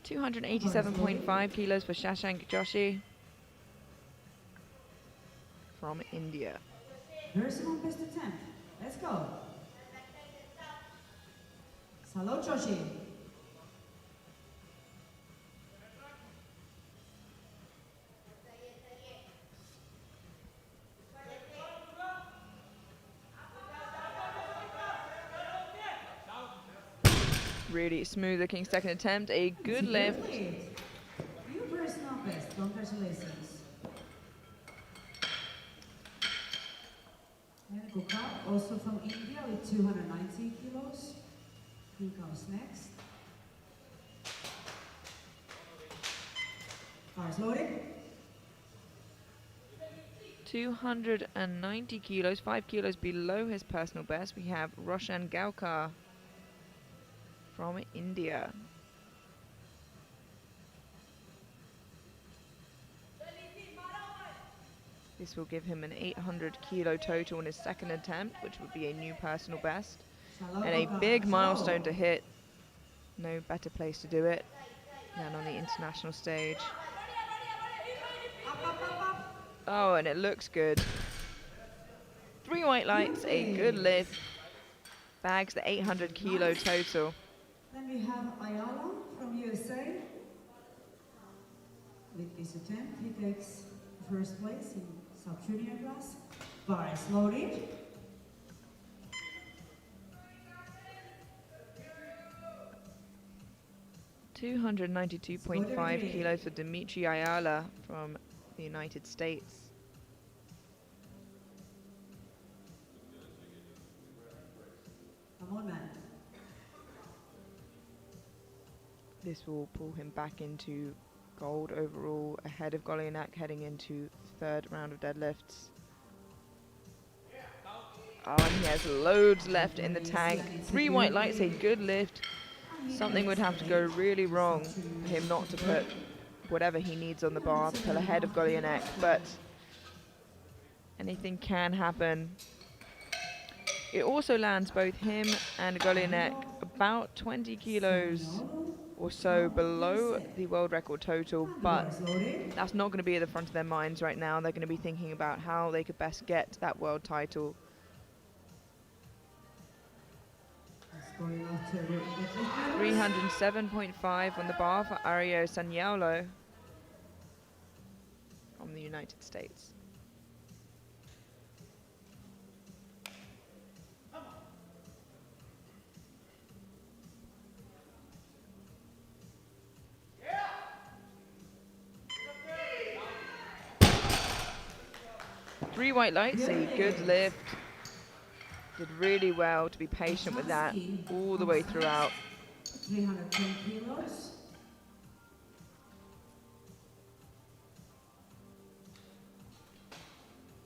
Speaker 1: 287.5 kilos for Shashank Joshi from India.
Speaker 2: Personal best attempt. Let's go. Salo Joshi.
Speaker 1: Really smooth looking second attempt, a good lift.
Speaker 2: New personal best, congratulations. And Kuka, also from India with 290 kilos. He comes next. Bars loaded.
Speaker 1: 290 kilos, 5 kilos below his personal best. We have Roshan Gaukar from India. This will give him an 800 kilo total in his second attempt, which would be a new personal best. And a big milestone to hit. No better place to do it than on the international stage. Oh, and it looks good. 3 white lights, a good lift. Bags the 800 kilo total.
Speaker 2: Then we have Ayala from USA. With this attempt, he takes first place in sub-junior class. Bar is loaded.
Speaker 1: 292.5 kilos for Dimitri Ayala from the United States.
Speaker 2: Come on, man.
Speaker 1: This will pull him back into gold overall, ahead of Golyanak, heading into third round of deadlifts. Oh, and he has loads left in the tank. 3 white lights, a good lift. Something would have to go really wrong for him not to put whatever he needs on the bar to pull ahead of Golyanak, but anything can happen. It also lands both him and Golyanak about 20 kilos or so below the world record total, but that's not going to be at the front of their minds right now. They're going to be thinking about how they could best get that world title. 307.5 on the bar for Ario Sanyaulo from the United States. Three white lights, a good lift. Did really well to be patient with that all the way throughout.
Speaker 2: 310 kilos.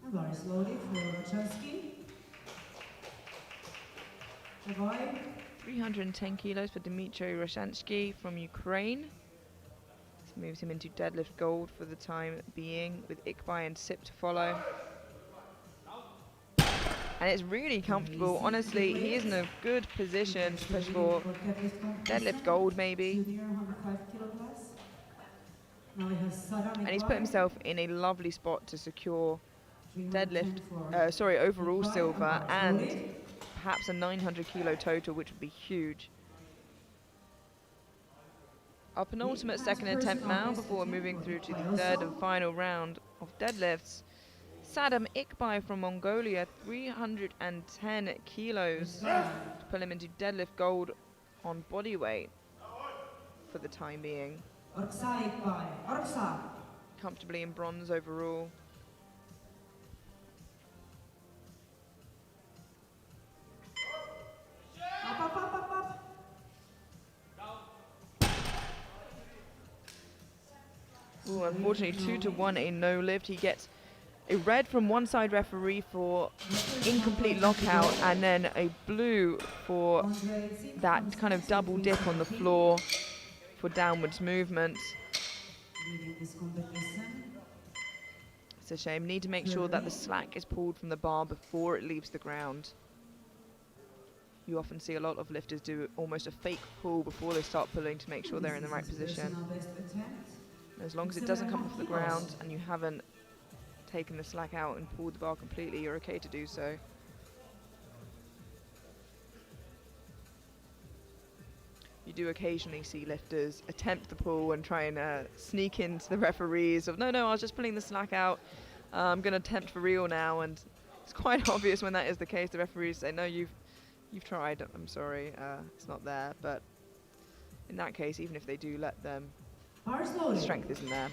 Speaker 2: The bar is loaded for Rochanski.
Speaker 1: 310 kilos for Dmitry Roshansky from Ukraine. This moves him into deadlift gold for the time being, with Ikbai and Sip to follow. And it's really comfortable. Honestly, he is in a good position to push for deadlift gold, maybe. And he's put himself in a lovely spot to secure deadlift, overall silver and perhaps a 900 kilo total, which would be huge. Our penultimate second attempt now, before moving through to the third and final round of deadlifts. Sadam Ikbai from Mongolia, 310 kilos to pull him into deadlift gold on body weight for the time being. Comfortably in bronze overall. Ooh, unfortunately 2-1, a no lift. He gets a red from one side referee for incomplete lockout, and then a blue for that kind of double dip on the floor for downwards movement. It's a shame. Need to make sure that the slack is pulled from the bar before it leaves the ground. You often see a lot of lifters do almost a fake pull before they start pulling to make sure they're in the right position. As long as it doesn't come off the ground and you haven't taken the slack out and pulled the bar completely, you're okay to do so. You do occasionally see lifters attempt the pull and try and sneak into the referees of, no, I was just pulling the slack out, I'm going to attempt for real now, and it's quite obvious when that is the case. The referees say, no, you've tried, I'm sorry, it's not there. But in that case, even if they do let them, the strength isn't there.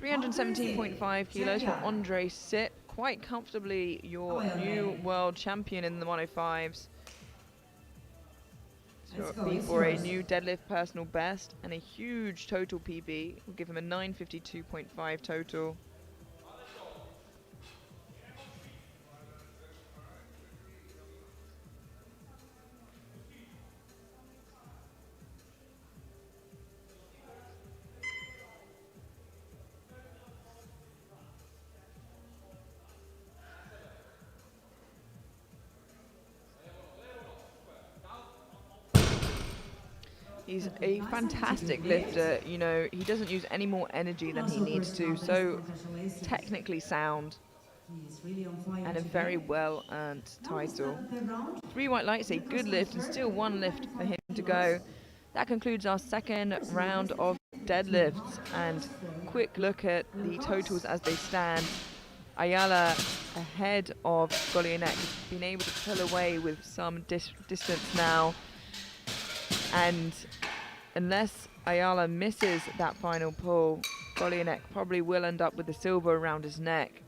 Speaker 1: 317.5 kilos for Andre Sit, quite comfortably your new world champion in the 105s. So for a new deadlift personal best and a huge total PB, will give him a 952.5 total. He's a fantastic lifter. You know, he doesn't use any more energy than he needs to. So technically sound
Speaker 2: He's really on fire
Speaker 1: and a
Speaker 2: today.
Speaker 1: very well earned
Speaker 2: Now we start
Speaker 1: title.
Speaker 2: the round.
Speaker 1: 3 white lights, a good lift, and still 1 lift for him to go. That concludes our second round of deadlifts. And quick look at the totals as they stand. Ayala ahead of Golyanek, been able to pull away with some distance now. And unless Ayala misses that final pull, Golyanek probably will end up with the silver around his neck.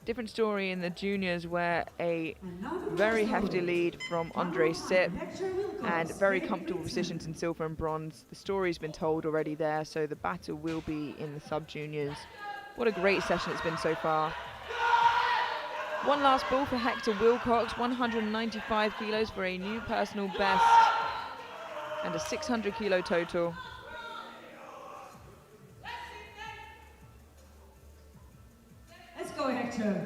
Speaker 1: Different story in the juniors, where a very hefty lead from Andre Sip and very comfortable positions in silver and bronze. The story's been told already there, so the battle will be in the sub-juniors. What a great session it's been so far. One last ball for Hector Wilcox, 195 kilos for a new personal best and a 600 kilo total.
Speaker 2: Let's go, Hector.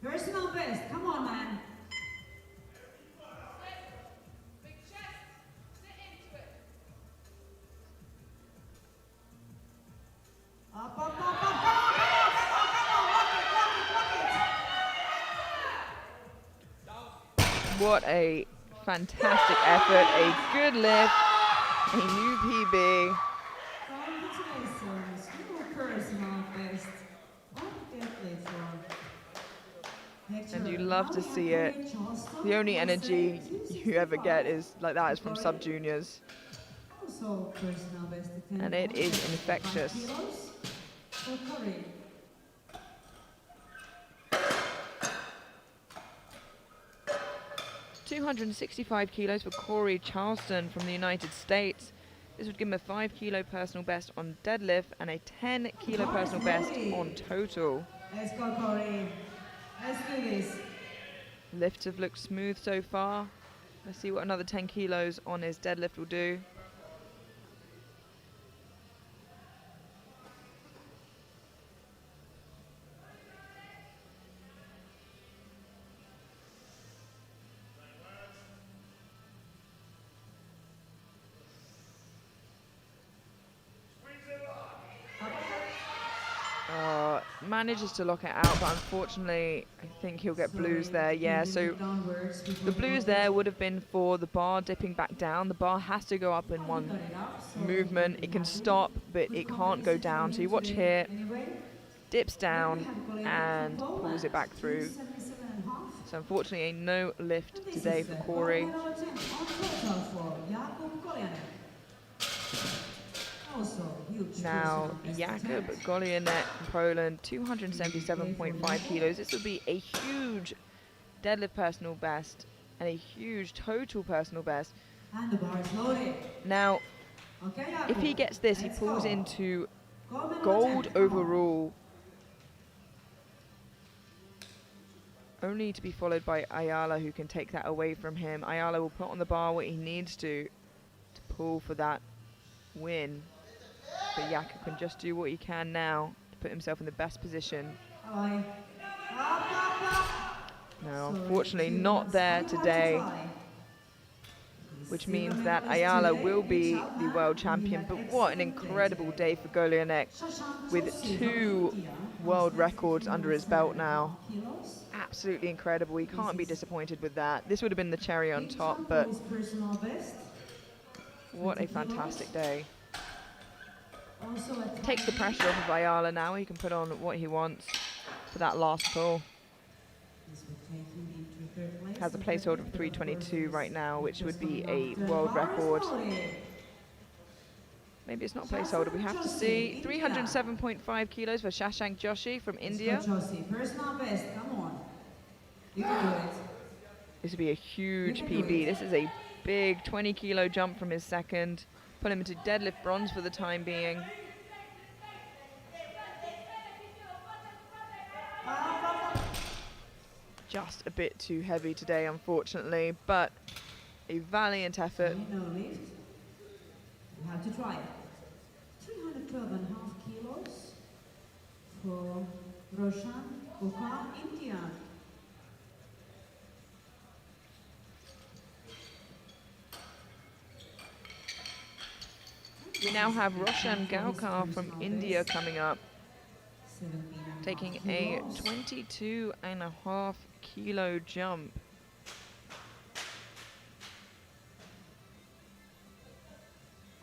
Speaker 2: Personal best. Come on, man.
Speaker 4: Big chest. Sit into it.
Speaker 2: Up, up, up, up. Come on, come on, come on, come on. Walk it.
Speaker 1: What a fantastic effort, a good lift, a new PB.
Speaker 2: Congratulations. New personal best. What deadlift for Hector.
Speaker 1: And you love to see it. The only energy you ever get is like that is from sub-juniors.
Speaker 2: Also personal best attempt.
Speaker 1: And it is infectious.
Speaker 2: 5 kilos for Corey.
Speaker 1: $265 kilos for Corey Charleston from the United States. This would give him a 5 kilo personal best on deadlift and a 10 kilo personal best on total.
Speaker 2: Let's go, Corey. Let's do this.
Speaker 1: Lifts have looked smooth so far. Let's see what another 10 kilos on his deadlift will do. Manages to lock it out, but unfortunately I think he'll get blues there. Yeah, so the blues there would have been for the bar dipping back down. The bar has to go up in one movement. It can stop, but it can't go down. So you watch here, dips down and pulls it back through. So unfortunately a no lift today for Corey. Now, Jakub Golyanek from Poland, 277.5 kilos. This would be a huge deadlift personal best and a huge total personal best. Now, if he gets this, he pulls into gold overall, only to be followed by Ayala, who can take that away from him. Ayala will put on the bar what he needs to pull for that win. But Jakub can just do what he can now to put himself in the best position. No, unfortunately not there today, which means that Ayala will be the world champion. But what an incredible day for Golyanek, with 2 world records under his belt now. Absolutely incredible. He can't be disappointed with that. This would have been the cherry on top, but what a fantastic day. Takes the pressure off of Ayala now. He can put on what he wants for that last pull. Has a placeholder of 322 right now, which would be a world record. Maybe it's not a placeholder, we have to see. 307.5 kilos for Shashank Joshi from India.
Speaker 2: Personal best, come on. You can do it.
Speaker 1: This would be a huge PB. This is a big 20 kilo jump from his second. Put him into deadlift bronze for the time being. Just a bit too heavy today, unfortunately, but a valiant effort.
Speaker 2: No lift. You have to try it. 312.5 kilos for Roshan Gokar, India.
Speaker 1: We now have Roshan Gaokar from India coming up,
Speaker 2: 17.5
Speaker 1: taking a
Speaker 2: kilos.
Speaker 1: 22.5 kilo jump.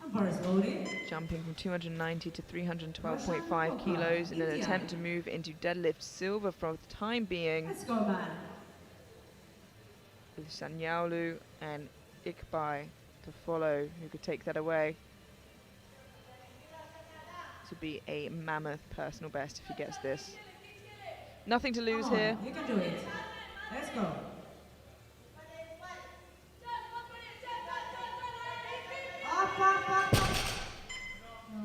Speaker 2: And bar is loaded.
Speaker 1: Jumping from 290 to 312.5 kilos in an attempt to move into deadlift silver for the time being,
Speaker 2: Let's go, man.
Speaker 1: with Sanyaolu and Ikbai to follow, who could take that away. To be a mammoth personal best if he gets this. Nothing to lose
Speaker 2: Come on,
Speaker 1: here.
Speaker 2: you can do it. Let's go. Up, up, up, up.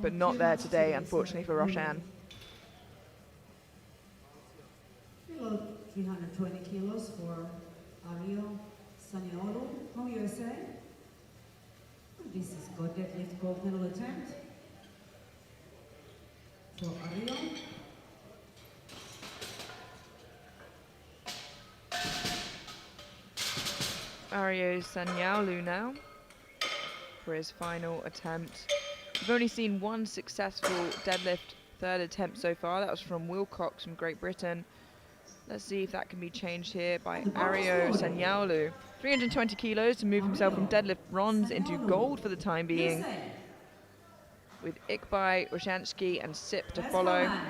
Speaker 1: But not there today, unfortunately, for Roshan.
Speaker 2: Below 320 kilos for Ariel Saniolo from USA. This is good deadlift gold medal attempt for Ariel.
Speaker 1: Aryo Sanyaolu now for his final attempt. We've only seen one successful deadlift third attempt so far. That was from Wilcox from Great Britain. Let's see if that can be changed here by Aryo Sanyaolu. 320 kilos to move himself from deadlift bronze into gold for the time being,
Speaker 2: USA.
Speaker 1: with Ikbai, Roshansky and Sip to
Speaker 2: Let's go,
Speaker 1: follow.
Speaker 2: man.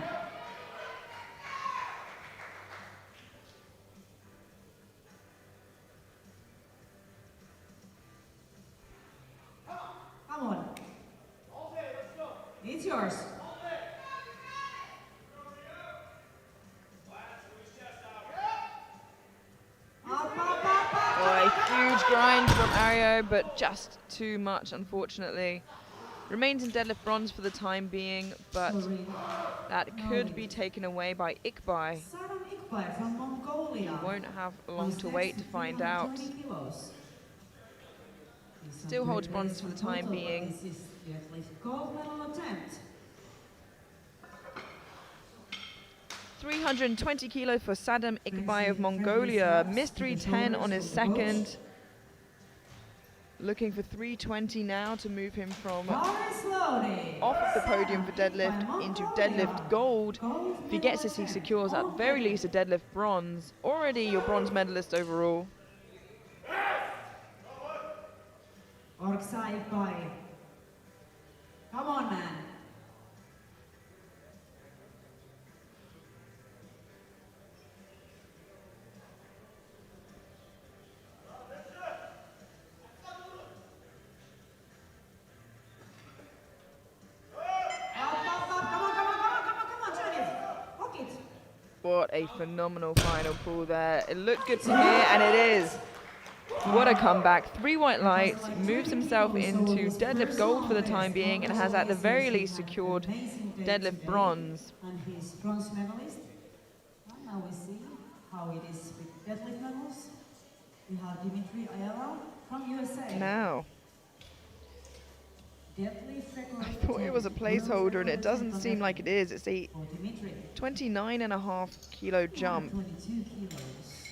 Speaker 2: Come on. It's yours. Up, up, up, up.
Speaker 1: Oh, a huge grind from Aryo, but just too much, unfortunately. Remains in deadlift bronze for the time being, but
Speaker 2: Sorry.
Speaker 1: that could be taken away by Ikbai.
Speaker 2: Saram Ikbai from Mongolia.
Speaker 1: He won't have long to wait to find out.
Speaker 2: 320 kilos.
Speaker 1: Still holds bronze for the time being.
Speaker 2: This is deadlift gold medal attempt.
Speaker 1: 320 kilo for Sadam Ikbai of Mongolia. Missed 310 on his second. Looking for 320 now to move him from
Speaker 2: Bar is loaded.
Speaker 1: off of the podium for deadlift into deadlift gold. If he gets this, he secures at very least a deadlift bronze. Already your bronze medalist overall.
Speaker 2: Orksa Ikbai. Come on, man.
Speaker 1: What a phenomenal final pull there. It looked good from here, and it is. What a comeback. 3 white lights, moves himself into deadlift gold for the time being, and has at the very least secured deadlift bronze.
Speaker 2: And he's bronze medalist. And now we see how it is with deadlift medals. We have Dimitri Ayala from USA.
Speaker 1: Now,
Speaker 2: Deadlift record
Speaker 1: I thought it was a placeholder, and it doesn't seem like it is. It's a
Speaker 2: for Dimitri.
Speaker 1: 29.5 kilo jump
Speaker 2: 22 kilos.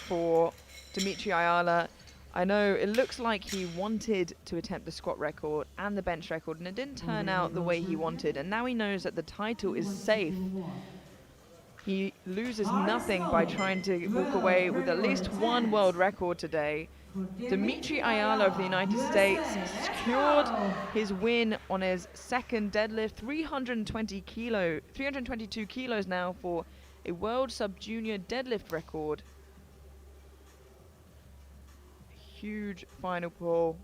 Speaker 1: for Dimitri Ayala. I know it looks like he wanted to attempt the squat record and the bench record, and it didn't turn out the way he wanted, and now he knows that the title is safe. He loses nothing by trying to walk away with at least one world record today. Dimitri Ayala of the United States secured his win on his second deadlift, 322 kilos now for a world sub-junior deadlift record. Huge final pull.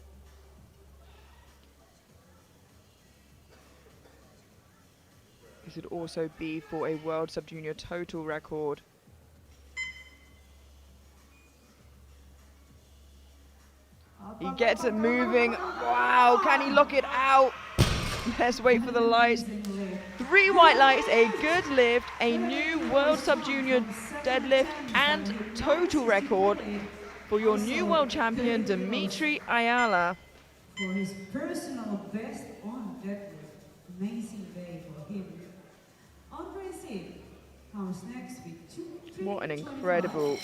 Speaker 1: This would also be for a world sub-junior total record. He gets it moving. Wow, can he lock it out? Let's wait for the lights. 3 white lights, a good lift, a new world sub-junior deadlift and total record for your new world champion, Dimitri Ayala.
Speaker 2: For his personal best on deadlift. Amazing day for him. Andre C comes next with 2.
Speaker 1: What an incredible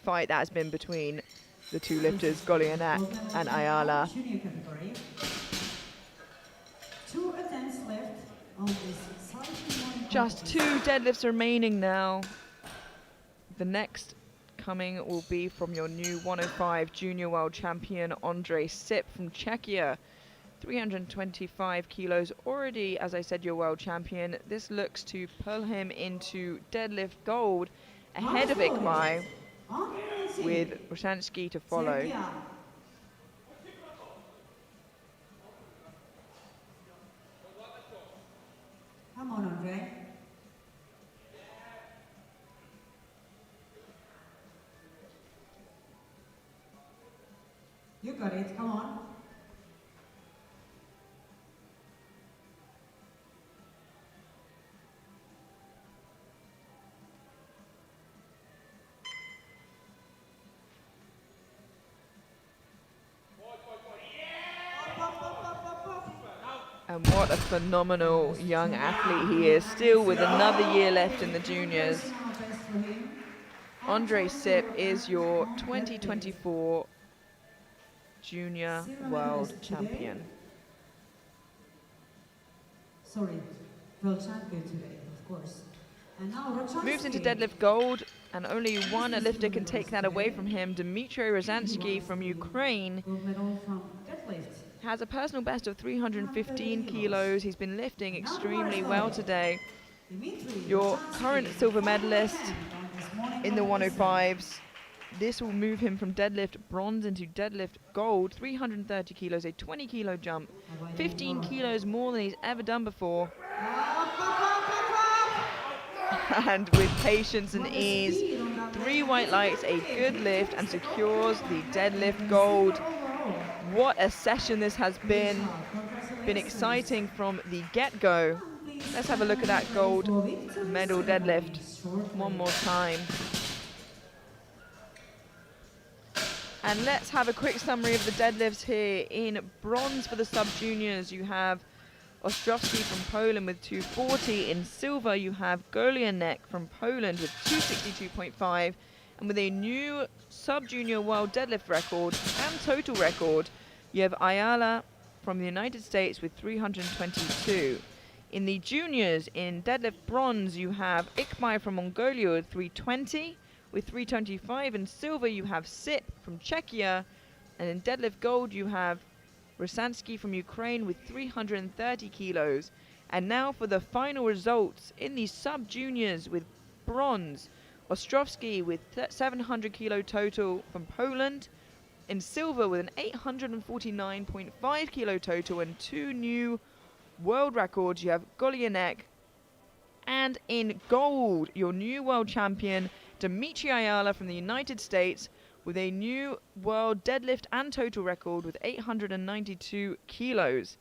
Speaker 1: fight that has been between the two lifters, Golianak and Ayala.
Speaker 2: Junior category. 2 attempts left on this exciting morning
Speaker 1: Just
Speaker 2: competition.
Speaker 1: 2 deadlifts remaining now. The next coming will be from your new 105 junior world champion, Andrej Sip from Czechia. 325 kilos, already, as I said, your world champion. This looks to pull him into deadlift gold ahead of Ikmai, with Roshansky to follow.
Speaker 2: Czechia. Come on, Andre. You got it, come on. Up, up, up, up, up.
Speaker 1: And what a phenomenal young athlete he is, still with another year left in the juniors.
Speaker 2: Personal best for him.
Speaker 1: Andrej Sip is your 2024 junior world champion.
Speaker 2: Sorry, world champion today, of course. And now Roshansky.
Speaker 1: Moves into deadlift gold, and only one lifter can take that away from him. Dmitry Rosansky from Ukraine
Speaker 2: Gold medal from deadlift.
Speaker 1: has a personal best of 315 kilos. He's been lifting extremely well today.
Speaker 2: Dmitry
Speaker 1: Your
Speaker 2: Roshansky,
Speaker 1: current silver medalist
Speaker 2: on this morning
Speaker 1: in the
Speaker 2: competition.
Speaker 1: 105s. This will move him from deadlift bronze into deadlift gold. 330 kilos, a 20 kilo jump. 15 kilos more than he's ever done before.
Speaker 2: Up, up, up, up, up.
Speaker 1: And with patience and
Speaker 2: What a
Speaker 1: ease,
Speaker 2: speed on that
Speaker 1: 3
Speaker 2: leg.
Speaker 1: white lights, a good lift, and secures the deadlift gold.
Speaker 2: Overall.
Speaker 1: What a session this has been.
Speaker 2: Congratulations.
Speaker 1: Been exciting from the get-go. Let's have a look at that gold medal deadlift one more time. And let's have a quick summary of the deadlifts here. In bronze for the sub-juniors, you have Ostrowski from Poland with 240. In silver, you have Golianek from Poland with 262.5. And with a new sub-junior world deadlift record and total record, you have Ayala from the United States with 322. In the juniors, in deadlift bronze, you have Ikmai from Mongolia with 320. With 325 in silver, you have Sip from Czechia. And in deadlift gold, you have Rosansky from Ukraine with 330 kilos. And now for the final results in the sub-juniors with bronze. Ostrowski with 700 kilo total from Poland. In silver with an 849.5 kilo total and 2 new world records, you have Golianek. And in gold, your new world champion, Dmitry Ayala from the United States, with a new world deadlift and total record with 892 kilos.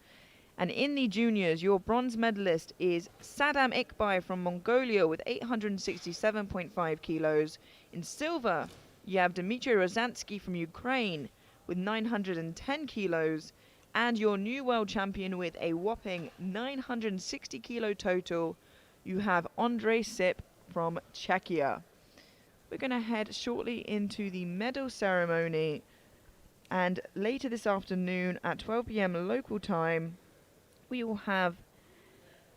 Speaker 1: And in the juniors, your bronze medalist is Sadam Ikbay from Mongolia with 867.5 kilos. In silver, you have Dmitry Rosansky from Ukraine with 910 kilos. And your new world champion with a whopping 960 kilo total, you have Andrej Sip from Czechia. We're going to head shortly into the medal ceremony, and later this afternoon at 12 p.m. local time, we will have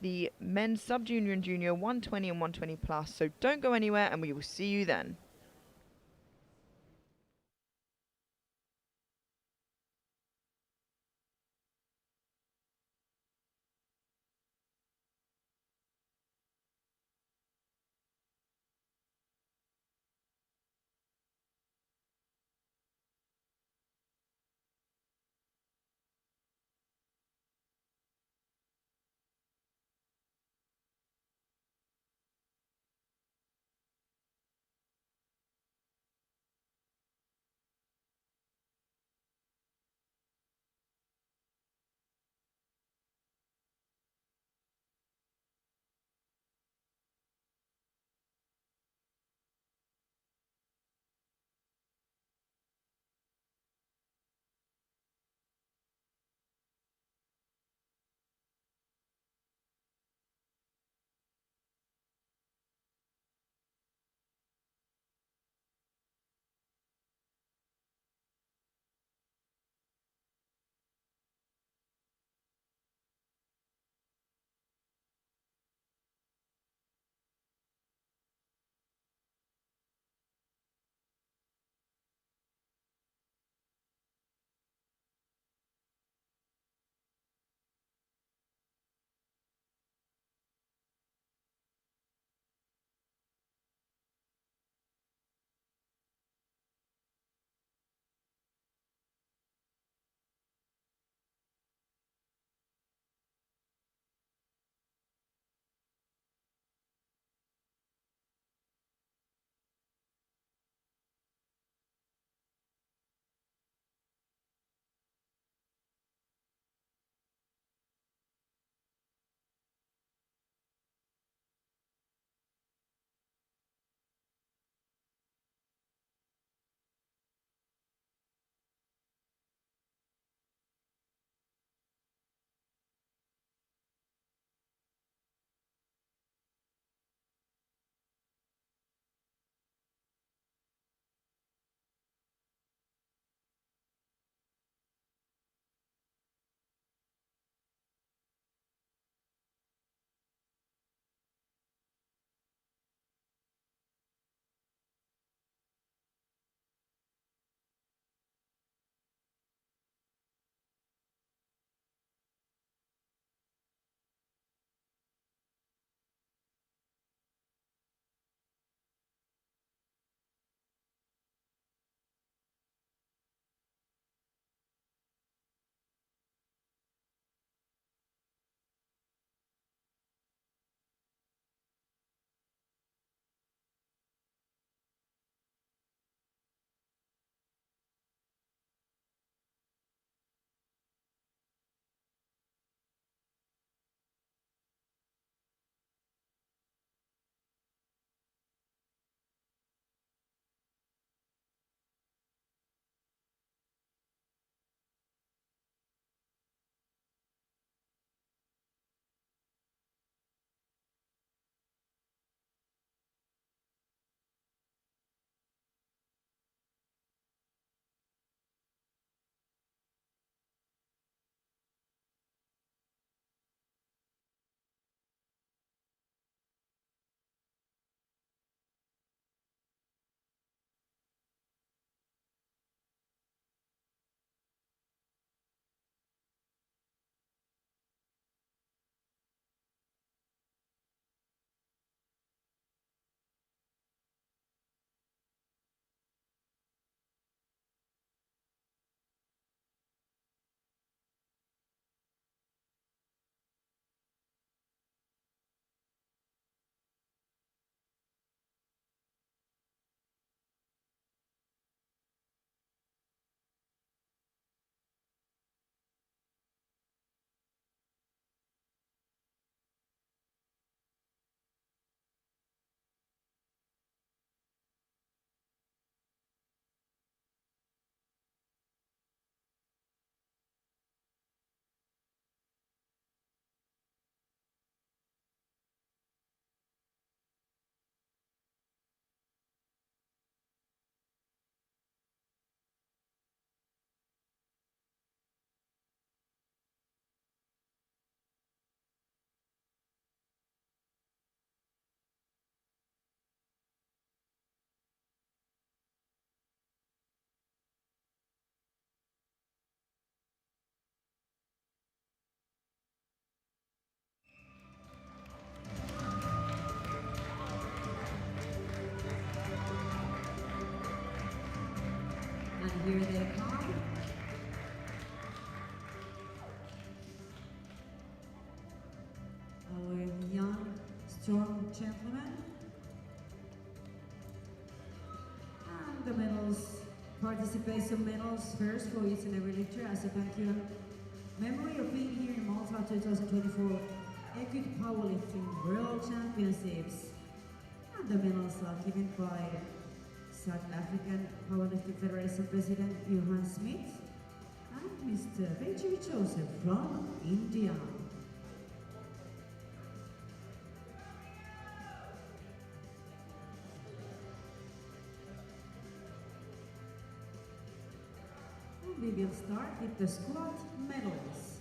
Speaker 1: the men's sub-junior and junior 120 and 120 plus. So don't go anywhere, and we will see you then.
Speaker 2: here they come. Our young, strong gentlemen. And the medals, participation medals first for each and every lifter as a thank you and memory of being here in Malta 2024 Equid Powerlifting World Championships. And the medals are given by South African Powerlifting Federation President Johan Smith and Mr. Benjamin Joseph from India. And we will start with the squat medals.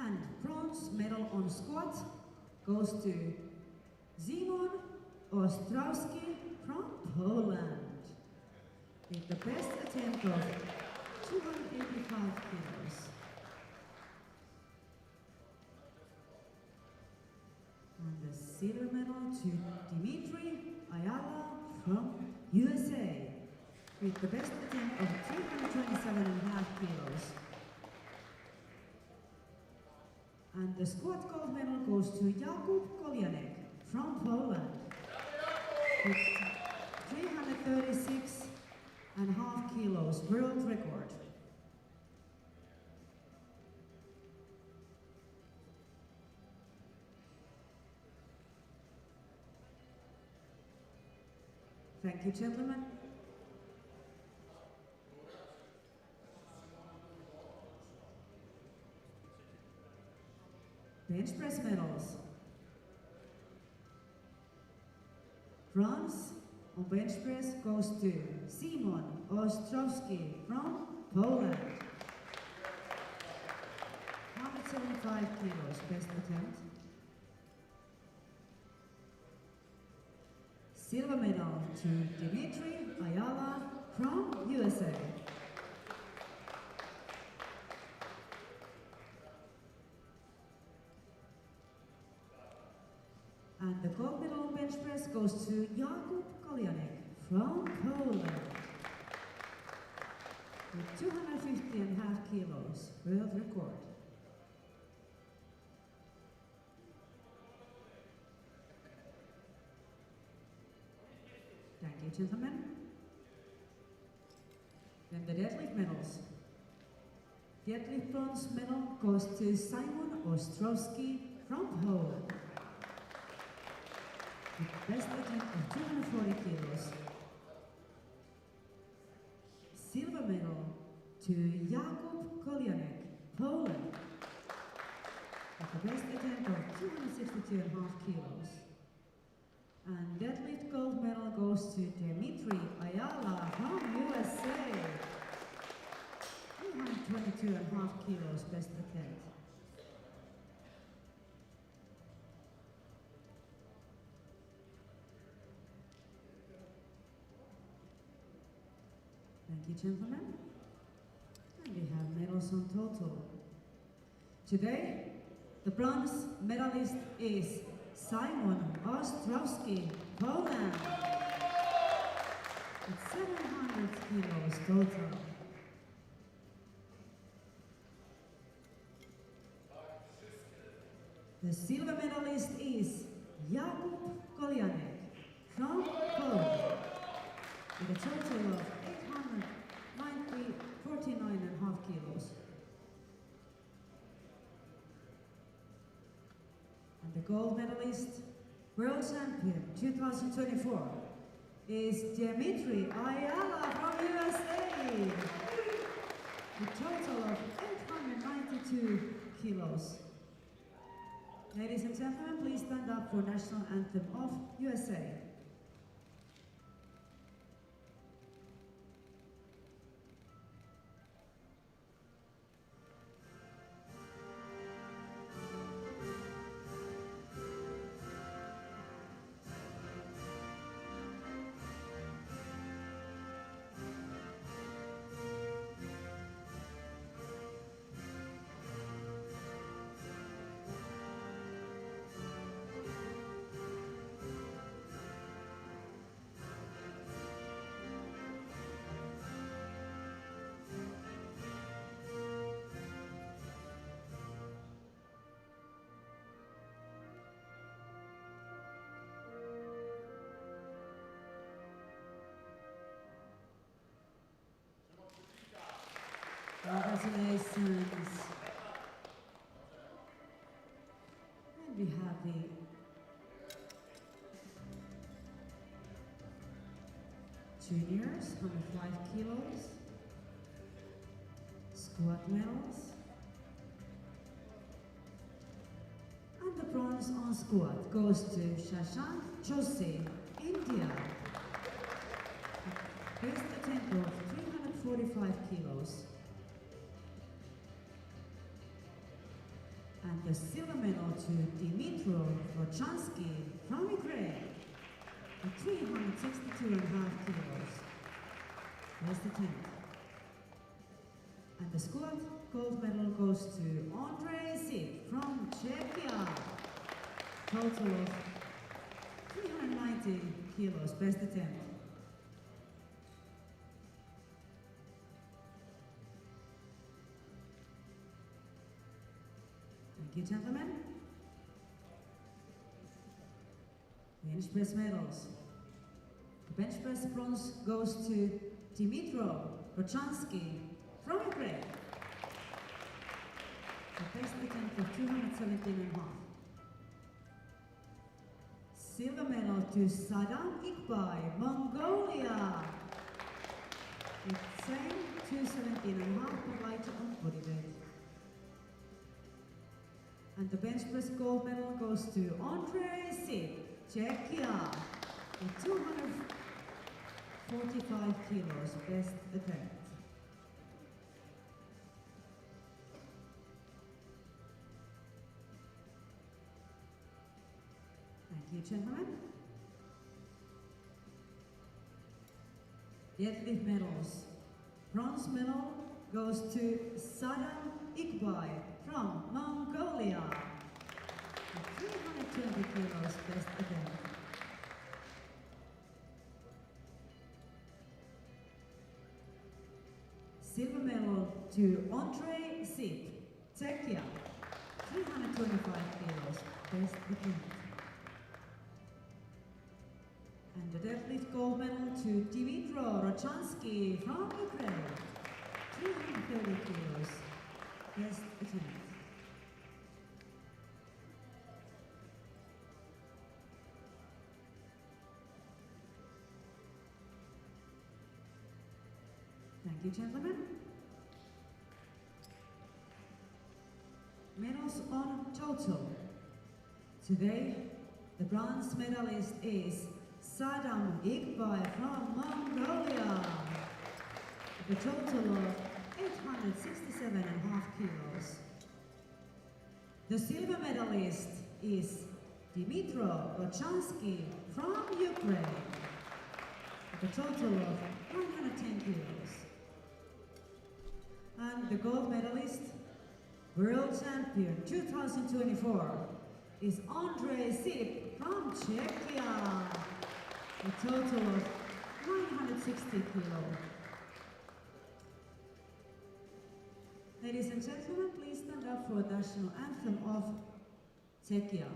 Speaker 2: And bronze medal on squat goes to Szymon Ostrowski from Poland with the best attempt of 285 kilos. And the silver medal to Dimitri Ayala from USA with the best attempt of 327.5 kilos. And the squat gold medal goes to Jakub Kolianek from Poland with 336.5 kilos world record. Thank you, gentlemen. Bench press medals. Bronze on bench press goes to Szymon Ostrowski from Poland. 175 kilos, best attempt. Silver medal to Dimitri Ayala from USA. And the gold medal on bench press goes to Jakub Kolianek from Poland with 250.5 kilos, world record. Thank you, gentlemen. Then the deadlift medals. Deadlift bronze medal goes to Szymon Ostrowski from Poland. Best attempt of 240 kilos. Silver medal to Jakub Kolianek, Poland, with the best attempt of 262.5 kilos. And deadlift gold medal goes to Dimitri Ayala from USA, 222.5 kilos, best attempt. Thank you, gentlemen. And we have medals on total. Today, the bronze medalist is Szymon Ostrowski, Poland, with 700 kilos total. The silver medalist is Jakub Kolianek from Poland, with a total of 49.5 kilos. And the gold medalist, world champion 2024, is Dimitri Ayala from USA, with a total of 892 kilos. Ladies and gentlemen, please stand up for national anthem of USA. Congratulations. And we have the juniors, 105 kilos, squat medals. And the bronze on squat goes to Shashank Joshi, India. Best attempt of 345 kilos. And the silver medal to Dmitro Rochansky from Ukraine at 362.5 kilos. Best attempt. And the squat gold medal goes to Andrei Sip from Czechia. Total of 390 kilos. Best attempt. Thank you, gentlemen. Bench press medals. The bench press bronze goes to Dmitro Rochansky from Ukraine. The best attempt of 217.5. Silver medal to Saddam Iqbal, Mongolia. It's same 217.5 but lighter on body weight. And the bench press gold medal goes to Andrei Sip, Czechia, with 245 kilos, best attempt. Thank you, gentlemen. Deadlift medals. Bronze medal goes to Saddam Iqbal from Mongolia. With 320 kilos, best attempt. Silver medal to Andrei Sip, Czechia. 325 kilos, best attempt. And the deadlift gold medal to Dmitro Rochansky from Ukraine. 330 kilos, best attempt. Thank you, gentlemen. Medals on total. Today, the bronze medalist is Saddam Iqbal from Mongolia, with a total of 867.5 kilos. The silver medalist is Dmitro Rochansky from Ukraine, with a total of 110 kilos. And the gold medalist, world champion 2024, is Andrei Sip from Czechia, a total of 960 kilos. Ladies and gentlemen, please stand up for the national anthem of Czechia.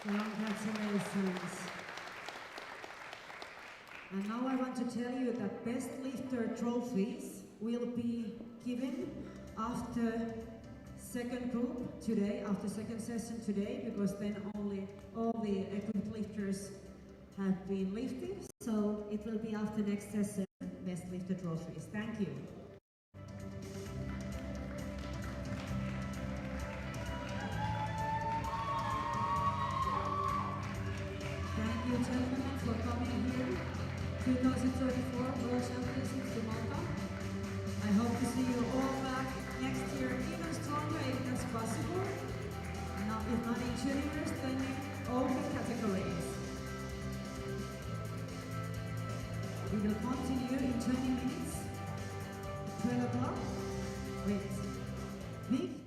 Speaker 2: Congratulations. And now I want to tell you that best lifter trophies will be given after second group today, after second session today, because then only all the equipped lifters have been lifted. So it will be after next session, best lifter trophies. Thank you. gentlemen, for coming here. 2034 World Championships in Malta. I hope to see you all back next year, even stronger if that's possible. Now, if not in juniors, then in open categories. We will continue in 20 minutes, 12 o'clock. Wait. Big